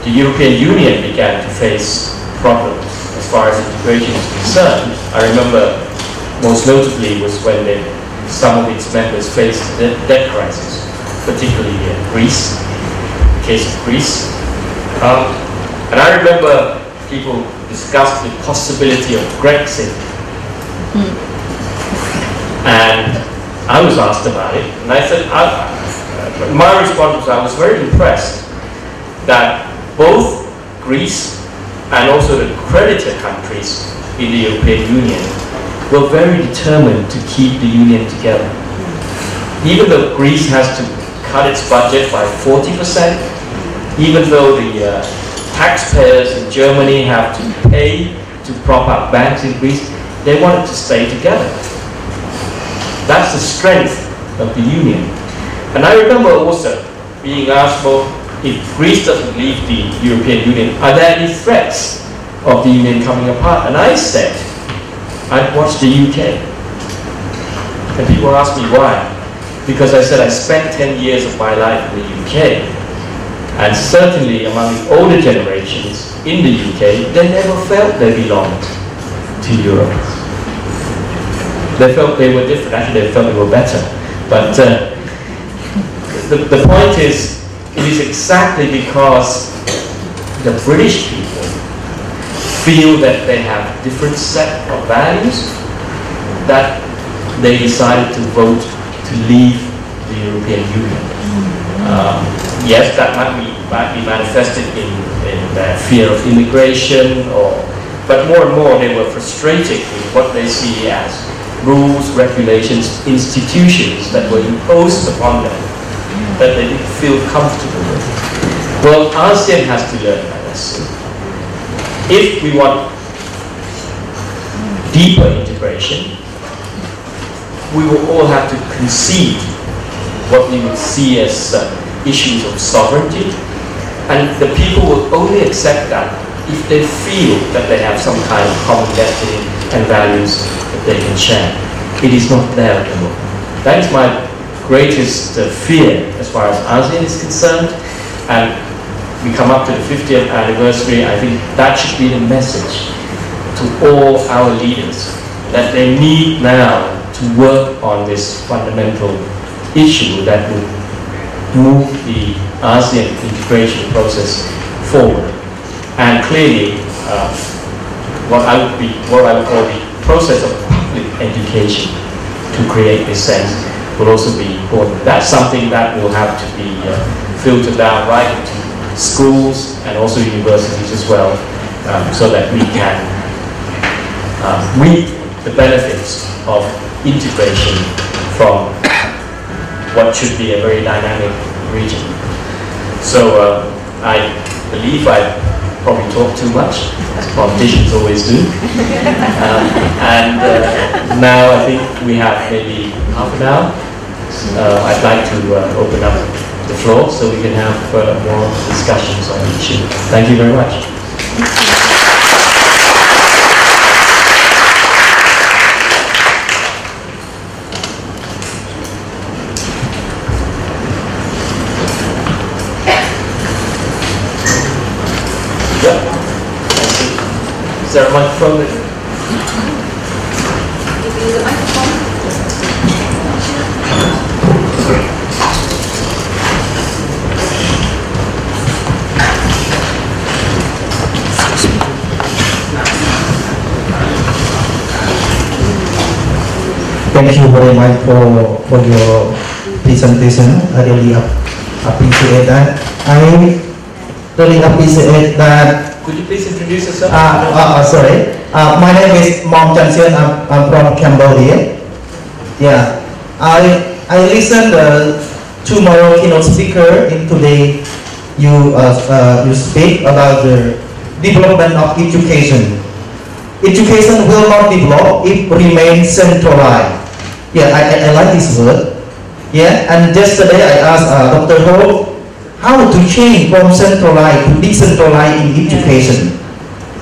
the European Union began to face problems as far as integration is concerned, I remember most notably was when some of its members faced the debt crisis, particularly Greece, the case of Greece. And I remember people discussed the possibility of Brexit. And I was asked about it, and I said, my response was I was very impressed that both Greece and also the creditor countries in the European Union were very determined to keep the Union together. Even though Greece has to cut its budget by 40%, even though the taxpayers in Germany have to pay to prop up banks in Greece. They wanted to stay together. That's the strength of the union. And I remember also being asked, well, if Greece doesn't leave the European Union, are there any threats of the union coming apart? And I said, I'd watch the UK. And people ask me why. Because I said I spent 10 years of my life in the UK. And certainly among the older generations in the UK, they never felt they belonged to Europe. They felt they were different. Actually, they felt they were better. But the point is, it is exactly because the British people feel that they have a different set of values that they decided to vote to leave the European Union. Yes, that might be manifested in their fear of immigration, but more and more they were frustrated with what they see as rules, regulations, institutions that were imposed upon them that they didn't feel comfortable with. Well, ASEAN has to learn that lesson. If we want deeper integration, we will all have to concede what we would see as issues of sovereignty, and the people will only accept that if they feel that they have some kind of common destiny and values that they can share. It is not there at the moment. That is my greatest fear as far as ASEAN is concerned, and we come up to the 50th anniversary. I think that should be the message to all our leaders, that they need now to work on this fundamental issue that will move the ASEAN integration process forward. And clearly, what I would call the process of public education to create this sense will also be important. That's something that will have to be filtered down right into schools and also universities as well, so that we can reap the benefits of integration from what should be a very dynamic region. So I believe I probably talk too much, as politicians always do. Now I think we have maybe half an hour. I'd like to open up the floor so we can have more discussions on each issue. Thank you very much. Is there a microphone? Give you the microphone. Thank you very much for your presentation. I really appreciate that. I really appreciate that. Could you please introduce yourself? Sorry. My name is Mom Chanchen. I'm from Cambodia. Yeah. I listened tomorrow keynote speaker in today. You speak about the development of education. Education will not develop if it remains centralized. Yeah, I like this word. Yeah, and yesterday I asked Dr. Ho how to change from centralized to decentralized in education.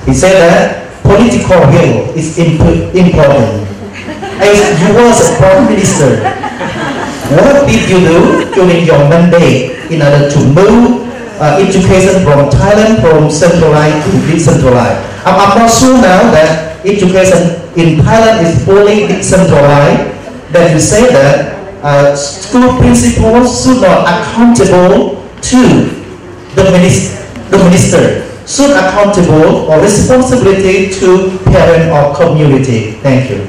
He said that political will is important. As you was a prime minister, what did you do during your mandate in order to move education from Thailand from centralized to decentralized? I'm not sure now that education in Thailand is fully decentralized. That you say that school principals should not accountable to the minister, should accountable or responsibility to parent or community. Thank you.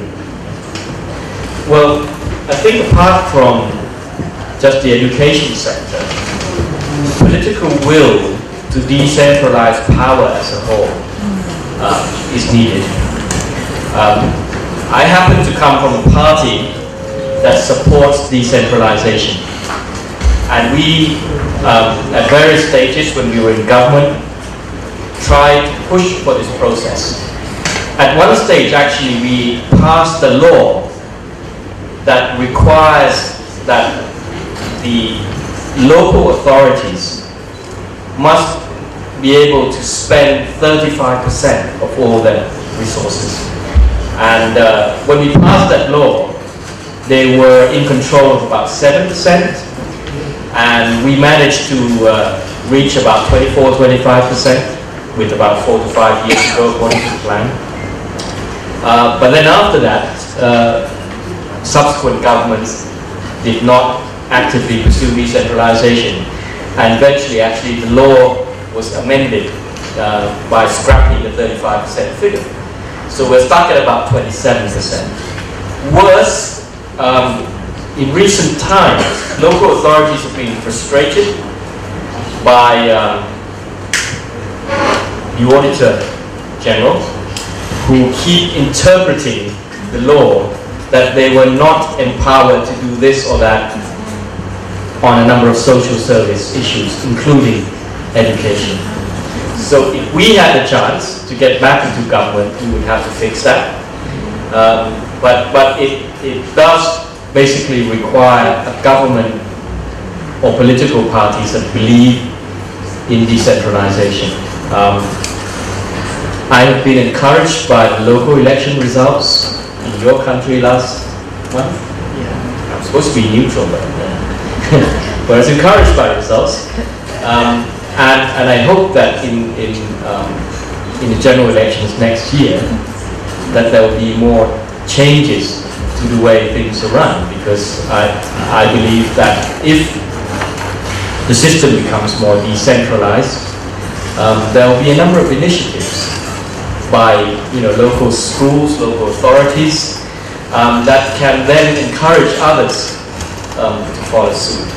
Well, I think apart from just the education sector, political will to decentralize power as a whole is needed. I happen to come from a party that supports decentralization. And we, at various stages when we were in government, try to push for this process. At one stage, actually, we passed a law that requires that the local authorities must be able to spend 35% of all their resources. And when we passed that law, they were in control of about 7%, and we managed to reach about 24-25% with about 4 to 5 years ago according to the plan. But then after that, subsequent governments did not actively pursue decentralization, and eventually actually the law was amended by scrapping the 35% figure. So we're stuck at about 27%. Worse, in recent times, local authorities have been frustrated by the Auditor General, who keep interpreting the law that they were not empowered to do this or that on a number of social service issues, including education. So if we had a chance to get back into government, we would have to fix that. But it does basically require a government or political parties that believe in decentralization. I have been encouraged by the local election results in your country last month. Yeah. I'm supposed to be neutral, but I was encouraged by the results. And I hope that in the general elections next year, that there will be more changes to the way things are run, because I believe that if the system becomes more decentralized, there will be a number of initiatives by local schools, local authorities, that can then encourage others to follow suit.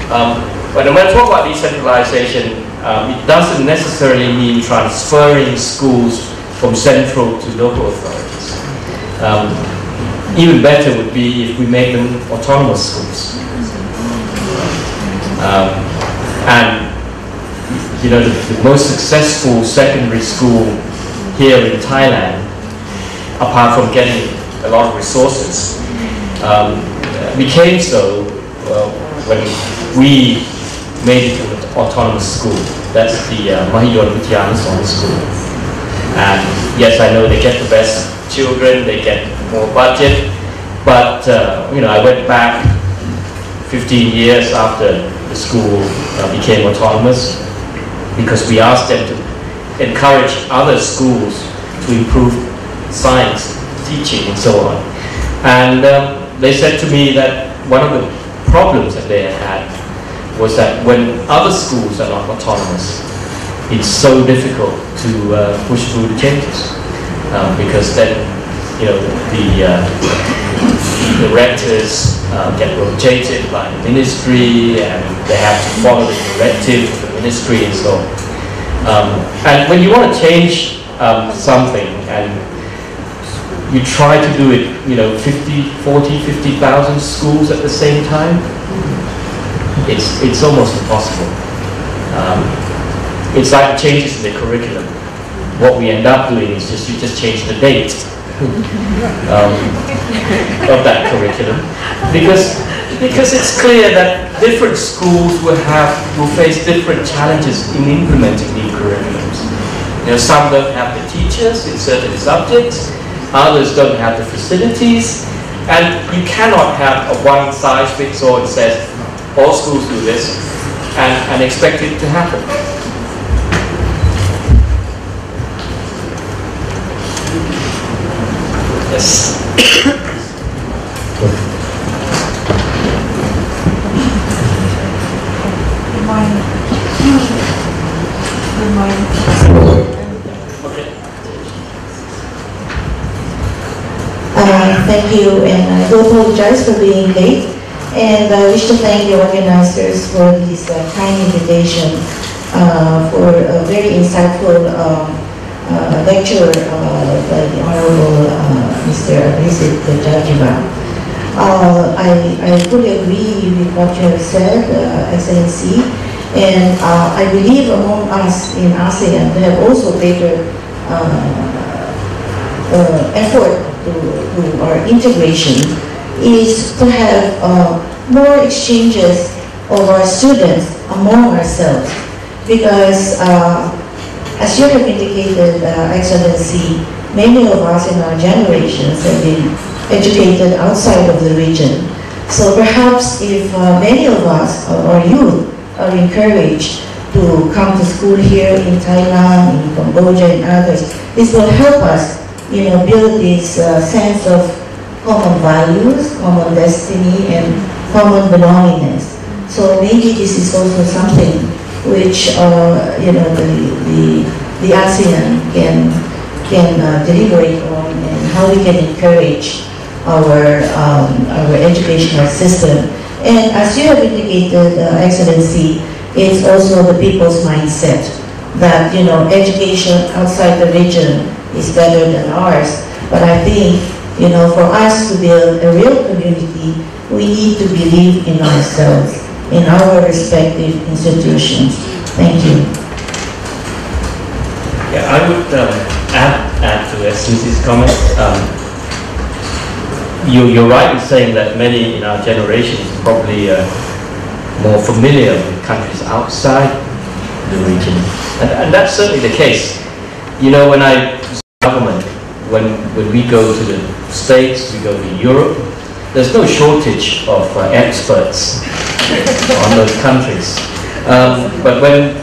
But when I talk about decentralization, it doesn't necessarily mean transferring schools from central to local authorities. Even better would be if we make them autonomous schools. And the most successful secondary school here in Thailand, apart from getting a lot of resources, became so when we made it an autonomous school. That's the Mahiyon Vidyanason school. And yes, I know they get the best children, they get more budget, but I went back 15 years after the school became autonomous, because we asked them to encourage other schools to improve science teaching and so on. And they said to me that one of the problems that they had was that when other schools are not autonomous, it's so difficult to push through the changes, because then the rectors get rotated by the ministry, and they have to follow the directive of the ministry and so on. And when you want to change something and you try to do it, 50,000 schools at the same time, it's almost impossible. It's like changes in the curriculum. What we end up doing is you just change the date of that curriculum, because it's clear that different schools will face different challenges in implementing new curriculums. Some don't have the teachers in certain subjects, others don't have the facilities, and you cannot have a one-size-fits-all that says all schools do this and expect it to happen. Yes. Good morning. Good morning. Okay. Thank you, and I do apologize for being late. And I wish to thank the organizers for this kind invitation for a very insightful lecture by the Honorable Mr. Abhisit Jajiva. I fully agree with what you have said, Excellency, And I believe among us in ASEAN, they have also greater effort to our integration is to have more exchanges of our students among ourselves. Because as you have indicated, Excellency, many of us in our generations have been educated outside of the region. So perhaps if many of us, our youth, are encouraged to come to school here in Thailand, in Cambodia, and others, this will help us, build this sense of common values, common destiny, and common belongingness. So maybe this is also something which the ASEAN can deliberate on, and how we can encourage our educational system. And as you have indicated, Excellency, it's also the people's mindset that education outside the region is better than ours. But I think for us to build a real community, we need to believe in ourselves, in our respective institutions. Thank you. Yeah, I would add to Excellency's comment. You're right in saying that many in our generation is probably more familiar with countries outside the region, and that's certainly the case. When I was in government, when we go to the States, we go to Europe, there's no shortage of experts on those countries. But when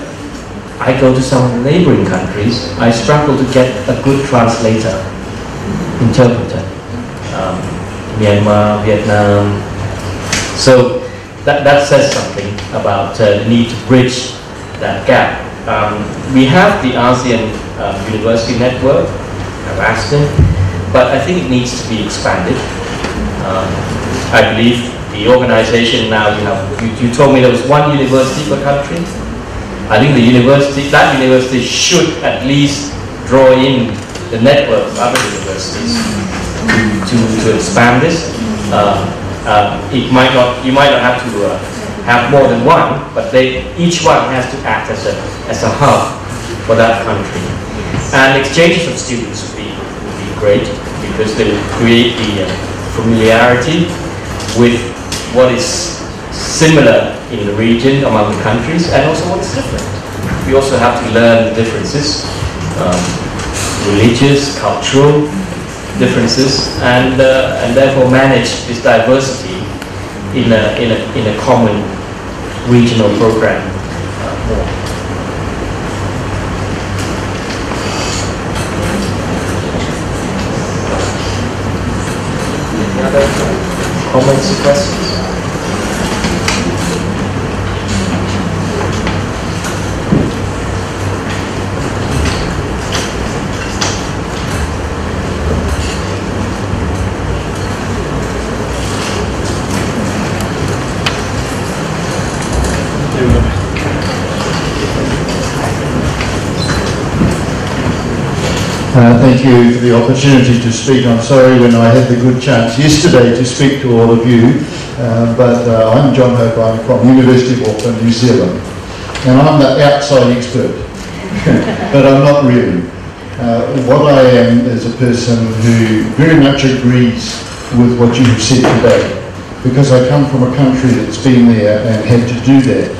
I go to some neighboring countries, I struggle to get a good translator, interpreter. Myanmar, Vietnam. So that says something about the need to bridge that gap. We have the ASEAN University Network, ASTEN, but I think it needs to be expanded. I believe the organization now, you told me there was one university per country. I think that university should at least draw in the network of other universities to expand this. You might not have to have more than one, but each one has to act as a hub for that country. And exchanges of students would be great, because they will create the familiarity with what is similar in the region among the countries, and also what is different. We also have to learn the differences, religious, cultural differences, and therefore manage this diversity in a common regional program more. Any other comments or questions? Thank you for the opportunity to speak. I'm sorry when I had the good chance yesterday to speak to all of you, but I'm John Hope. I'm from University of Auckland, New Zealand, and I'm the outside expert, but I'm not really. What I am is a person who very much agrees with what you have said today, because I come from a country that's been there and had to do that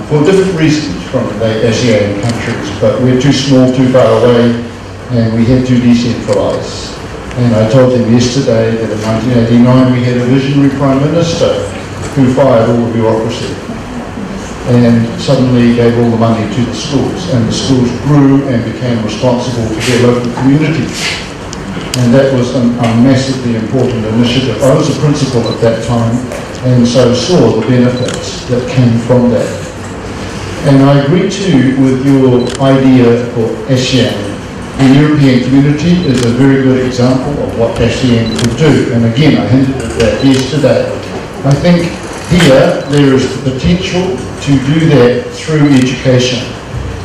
for different reasons from the ASEAN countries, but we're too small, too far away, and we had to decentralise. And I told him yesterday that in 1989 we had a visionary Prime Minister who fired all the bureaucracy and suddenly gave all the money to the schools, and the schools grew and became responsible for their local communities. And that was a massively important initiative. I was a principal at that time, and so saw the benefits that came from that. And I agree too with your idea for ASEAN. The European community is a very good example of what ASEAN could do. And again, I hinted at that yesterday. I think here there is the potential to do that through education.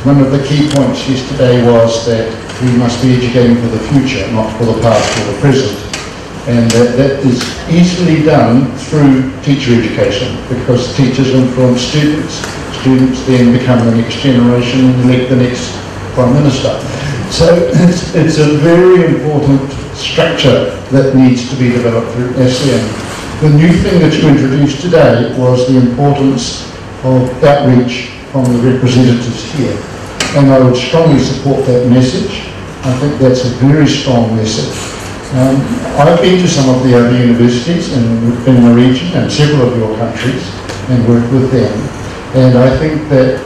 One of the key points yesterday was that we must be educating for the future, not for the past or the present. And that is easily done through teacher education, because teachers influence students, students then become the next generation and elect the next Prime Minister. So it's a very important structure that needs to be developed through ASTEN. The new thing that you introduced today was the importance of outreach from the representatives here. And I would strongly support that message. I think that's a very strong message. I've been to some of the other universities in the region and several of your countries and worked with them. And I think that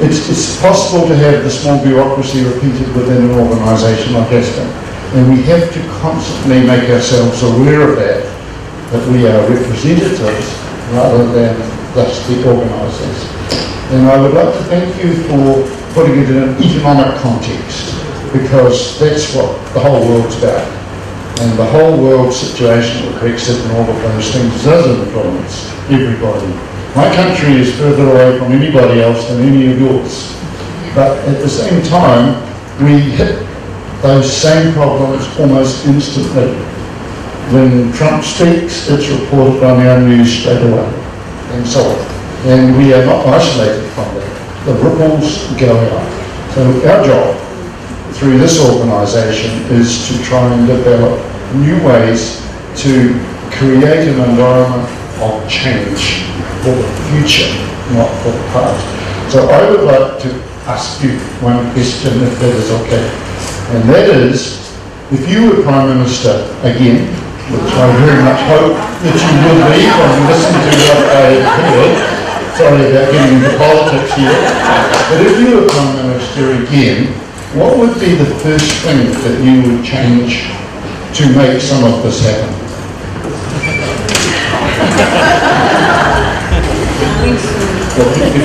it's possible to have the small bureaucracy repeated within an organisation like ASTEN. And we have to constantly make ourselves aware of that we are representatives rather than just the organisers. And I would like to thank you for putting it in an economic context, because that's what the whole world's about. And the whole world situation with Brexit and all of those things does influence everybody. My country is further away from anybody else than any of yours. But at the same time, we hit those same problems almost instantly. When Trump speaks, it's reported on our news straight away, and so on. And we are not isolated from that. The ripples go out. So our job through this organisation is to try and develop new ways to create an environment of change for the future, not for the past. So I would like to ask you one question, if that is okay. And that is, if you were Prime Minister again, which I very much hope that you will be when you listen to what I heard, sorry about getting into politics here, but if you were Prime Minister again, what would be the first thing that you would change to make some of this happen?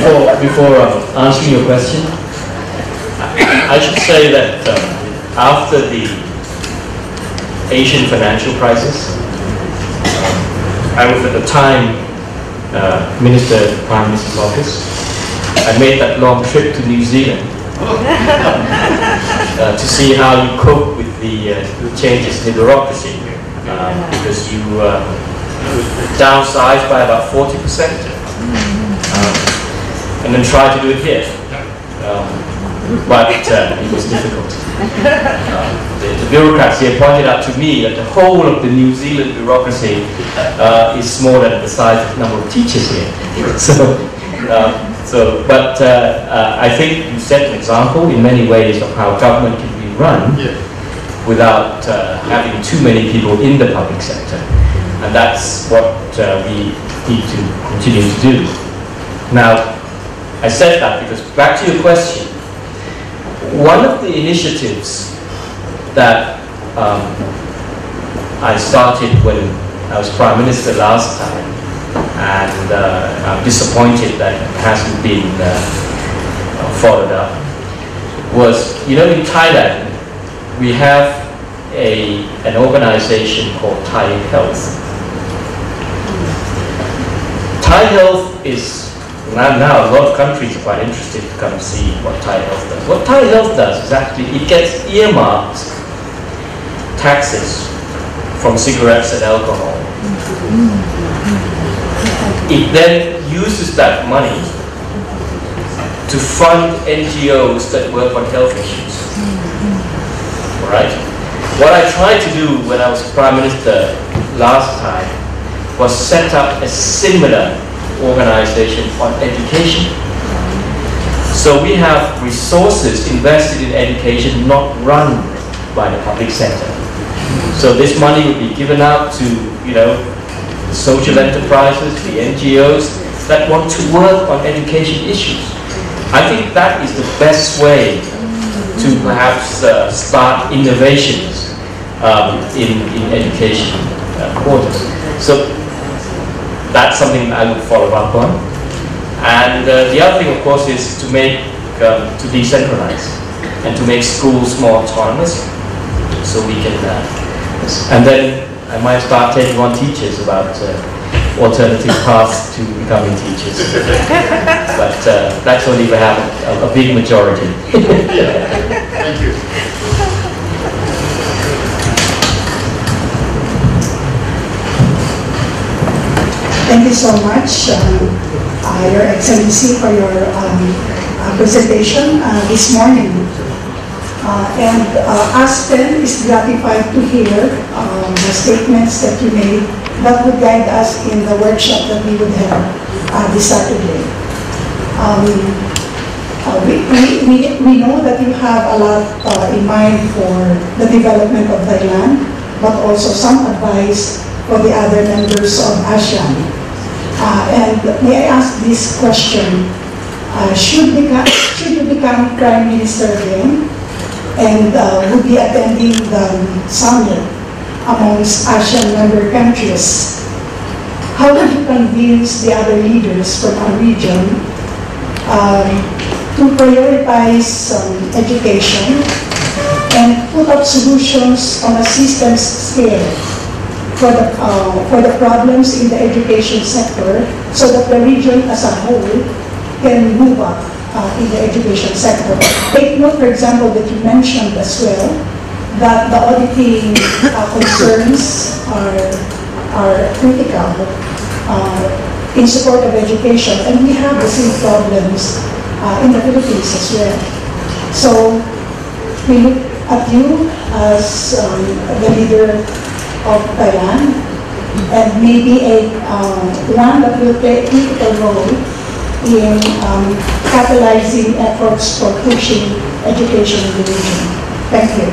Well, before answering your question, I should say that after the Asian financial crisis, I was at the time Minister in the Prime Minister's office. I made that long trip to New Zealand to see how you cope with the changes in the bureaucracy, because you downsized by about 40%, and then try to do it here. But it was difficult. The bureaucrats here pointed out to me that the whole of the New Zealand bureaucracy is smaller than the size of the number of teachers here. But I think you set an example in many ways of how government can be run without having too many people in the public sector. And that's what we need to continue to do. Now, I said that because, back to your question, one of the initiatives that I started when I was Prime Minister last time, and I'm disappointed that it hasn't been followed up, was, you know, in Thailand, we have an organization called Thai Health. Thai Health is, now a lot of countries are quite interested to come see what Thai Health does. What Thai Health does is actually, it gets earmarked taxes from cigarettes and alcohol. It then uses that money to fund NGOs that work on health issues. All right? What I tried to do when I was Prime Minister last time was set up a similar organization on education. So we have resources invested in education not run by the public sector. So this money would be given out to, you know, the social enterprises, the NGOs that want to work on education issues. I think that is the best way to perhaps start innovations in education quarters. So that's something I would follow up on. And the other thing, of course, is to make, to decentralize and to make schools more autonomous, so we can, and then I might start taking on teachers about alternative paths to becoming teachers. But that's only if I have a big majority. Thank you. Thank you so much. Your Excellency, for your presentation this morning. ASTEN is gratified to hear the statements that you made that would guide us in the workshop that we would have this Saturday. We know that you have a lot in mind for the development of Thailand, but also some advice for the other members of ASEAN. And may I ask this question? Should you become Prime Minister again and would be attending the summit amongst ASEAN member countries, how would you convince the other leaders from our region to prioritize education and put up solutions on a systems scale for the problems in the education sector, so that the region as a whole can move up in the education sector? Take note, for example, that you mentioned as well that the auditing concerns are critical in support of education, and we have the same problems in the Philippines as well. So we look at you as the leader of Thailand, and maybe one that will play a critical role in catalyzing efforts for pushing education in the region. Thank you.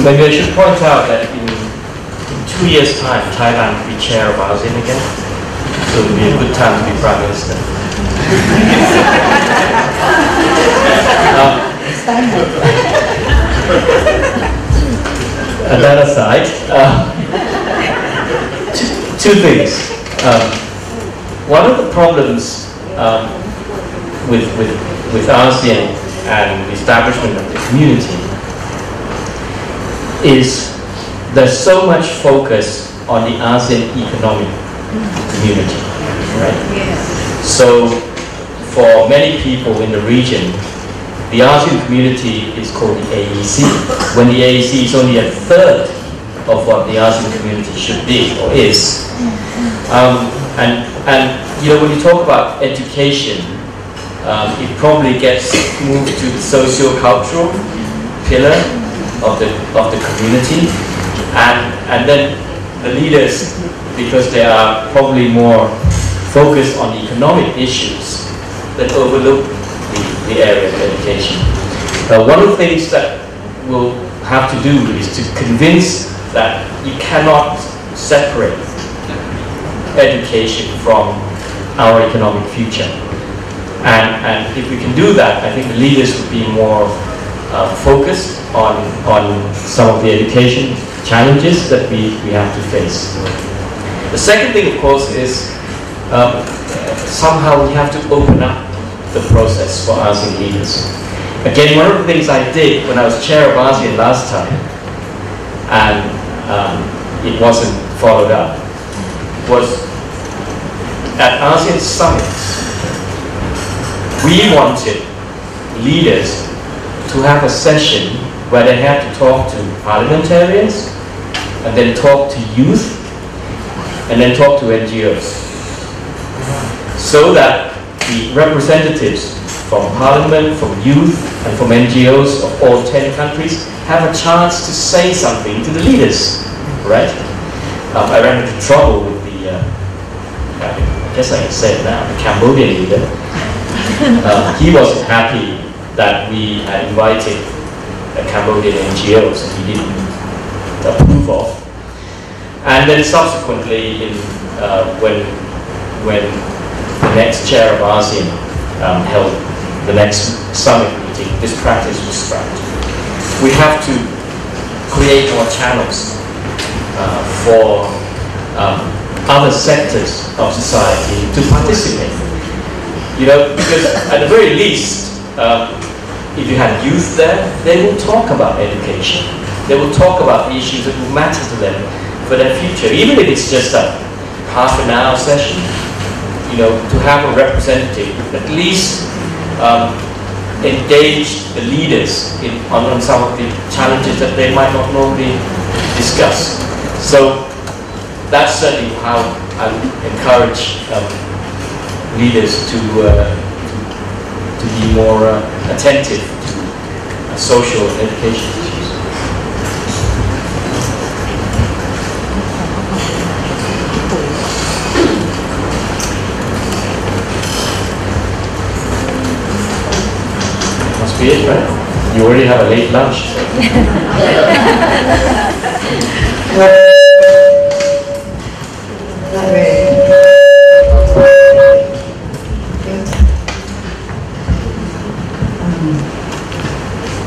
Maybe I should point out that in 2 years' time, Thailand will be chair of ASEAN again, so it will be a good time to be Prime Minister. And that aside, two things. One of the problems with ASEAN and the establishment of the community is there's so much focus on the ASEAN economic community, right? Yes. So for many people in the region, the ASEAN community is called the AEC, when the AEC is only a third of what the ASEAN community should be or is. And you know, when you talk about education, it probably gets moved to the socio-cultural pillar of the community, and then the leaders, because they are probably more focused on the economic issues, that overlook the area of education. One of the things that we'll have to do is to convince that you cannot separate education from our economic future. And if we can do that, I think the leaders would be more focused on some of the education challenges that we have to face. The second thing, of course, is somehow we have to open up the process for ASEAN leaders. Again, one of the things I did when I was chair of ASEAN last time, and it wasn't followed up, was at ASEAN summits, we wanted leaders to have a session where they had to talk to parliamentarians, and then talk to youth, and then talk to NGOs, so that the representatives from Parliament, from youth, and from NGOs of all 10 countries have a chance to say something to the leaders, right? I ran into trouble with the, I guess I can say it now, the Cambodian leader. He wasn't happy that we had invited the Cambodian NGOs and he didn't approve of. And then subsequently, when the next chair of ASEAN held the next summit meeting, this practice was scrapped. We have to create more channels for other sectors of society to participate. You know, because at the very least, if you had youth there, they will talk about education. They will talk about the issues that will matter to them for their future, even if it's just a half an hour session. You know, to have a representative at least engage the leaders on some of the challenges that they might not normally discuss. So that's certainly how I encourage leaders to be more attentive to social and education issues. Must be it, right? You already have a late lunch. Not ready.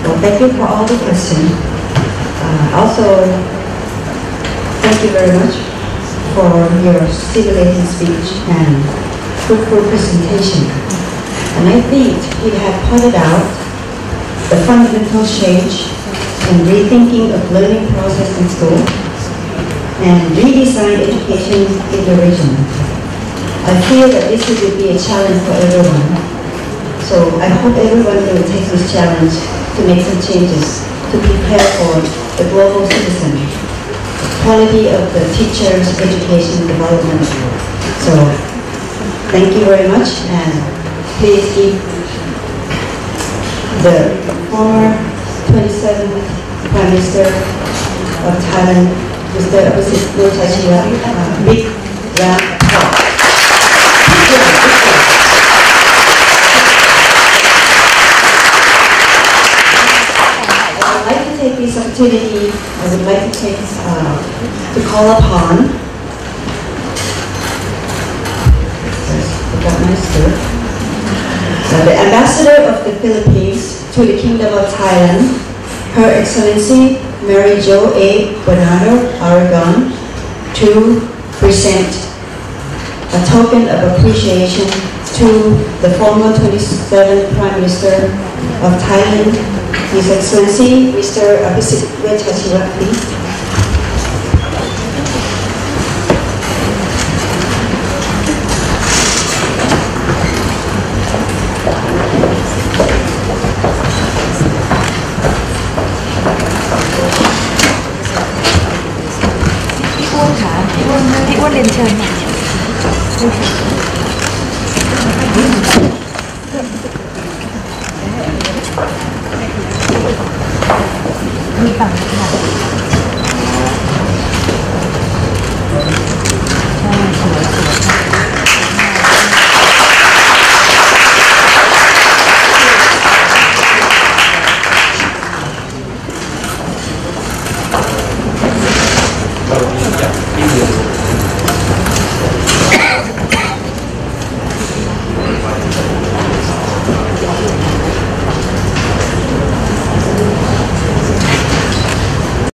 Well, thank you for all the questions. Also, thank you very much for your stimulating speech and fruitful presentation. And I think you have pointed out the fundamental change and rethinking of learning process in school and redesign education in the region. I feel that this will be a challenge for everyone. So I hope everyone will take this challenge to make some changes to prepare for the global citizen, quality of the teachers' education development. So thank you very much, and please give the former 27th Prime Minister of Thailand, Mr. Abhisit Notajiya, big round of applause. I would like to take this opportunity, to call upon the Ambassador of the Philippines to the Kingdom of Thailand, Her Excellency Mary Jo A. Bernardo Aragon, to present a token of appreciation to the former 27th Prime Minister of Thailand, His Excellency Mr. Abhisit Notajiya, please.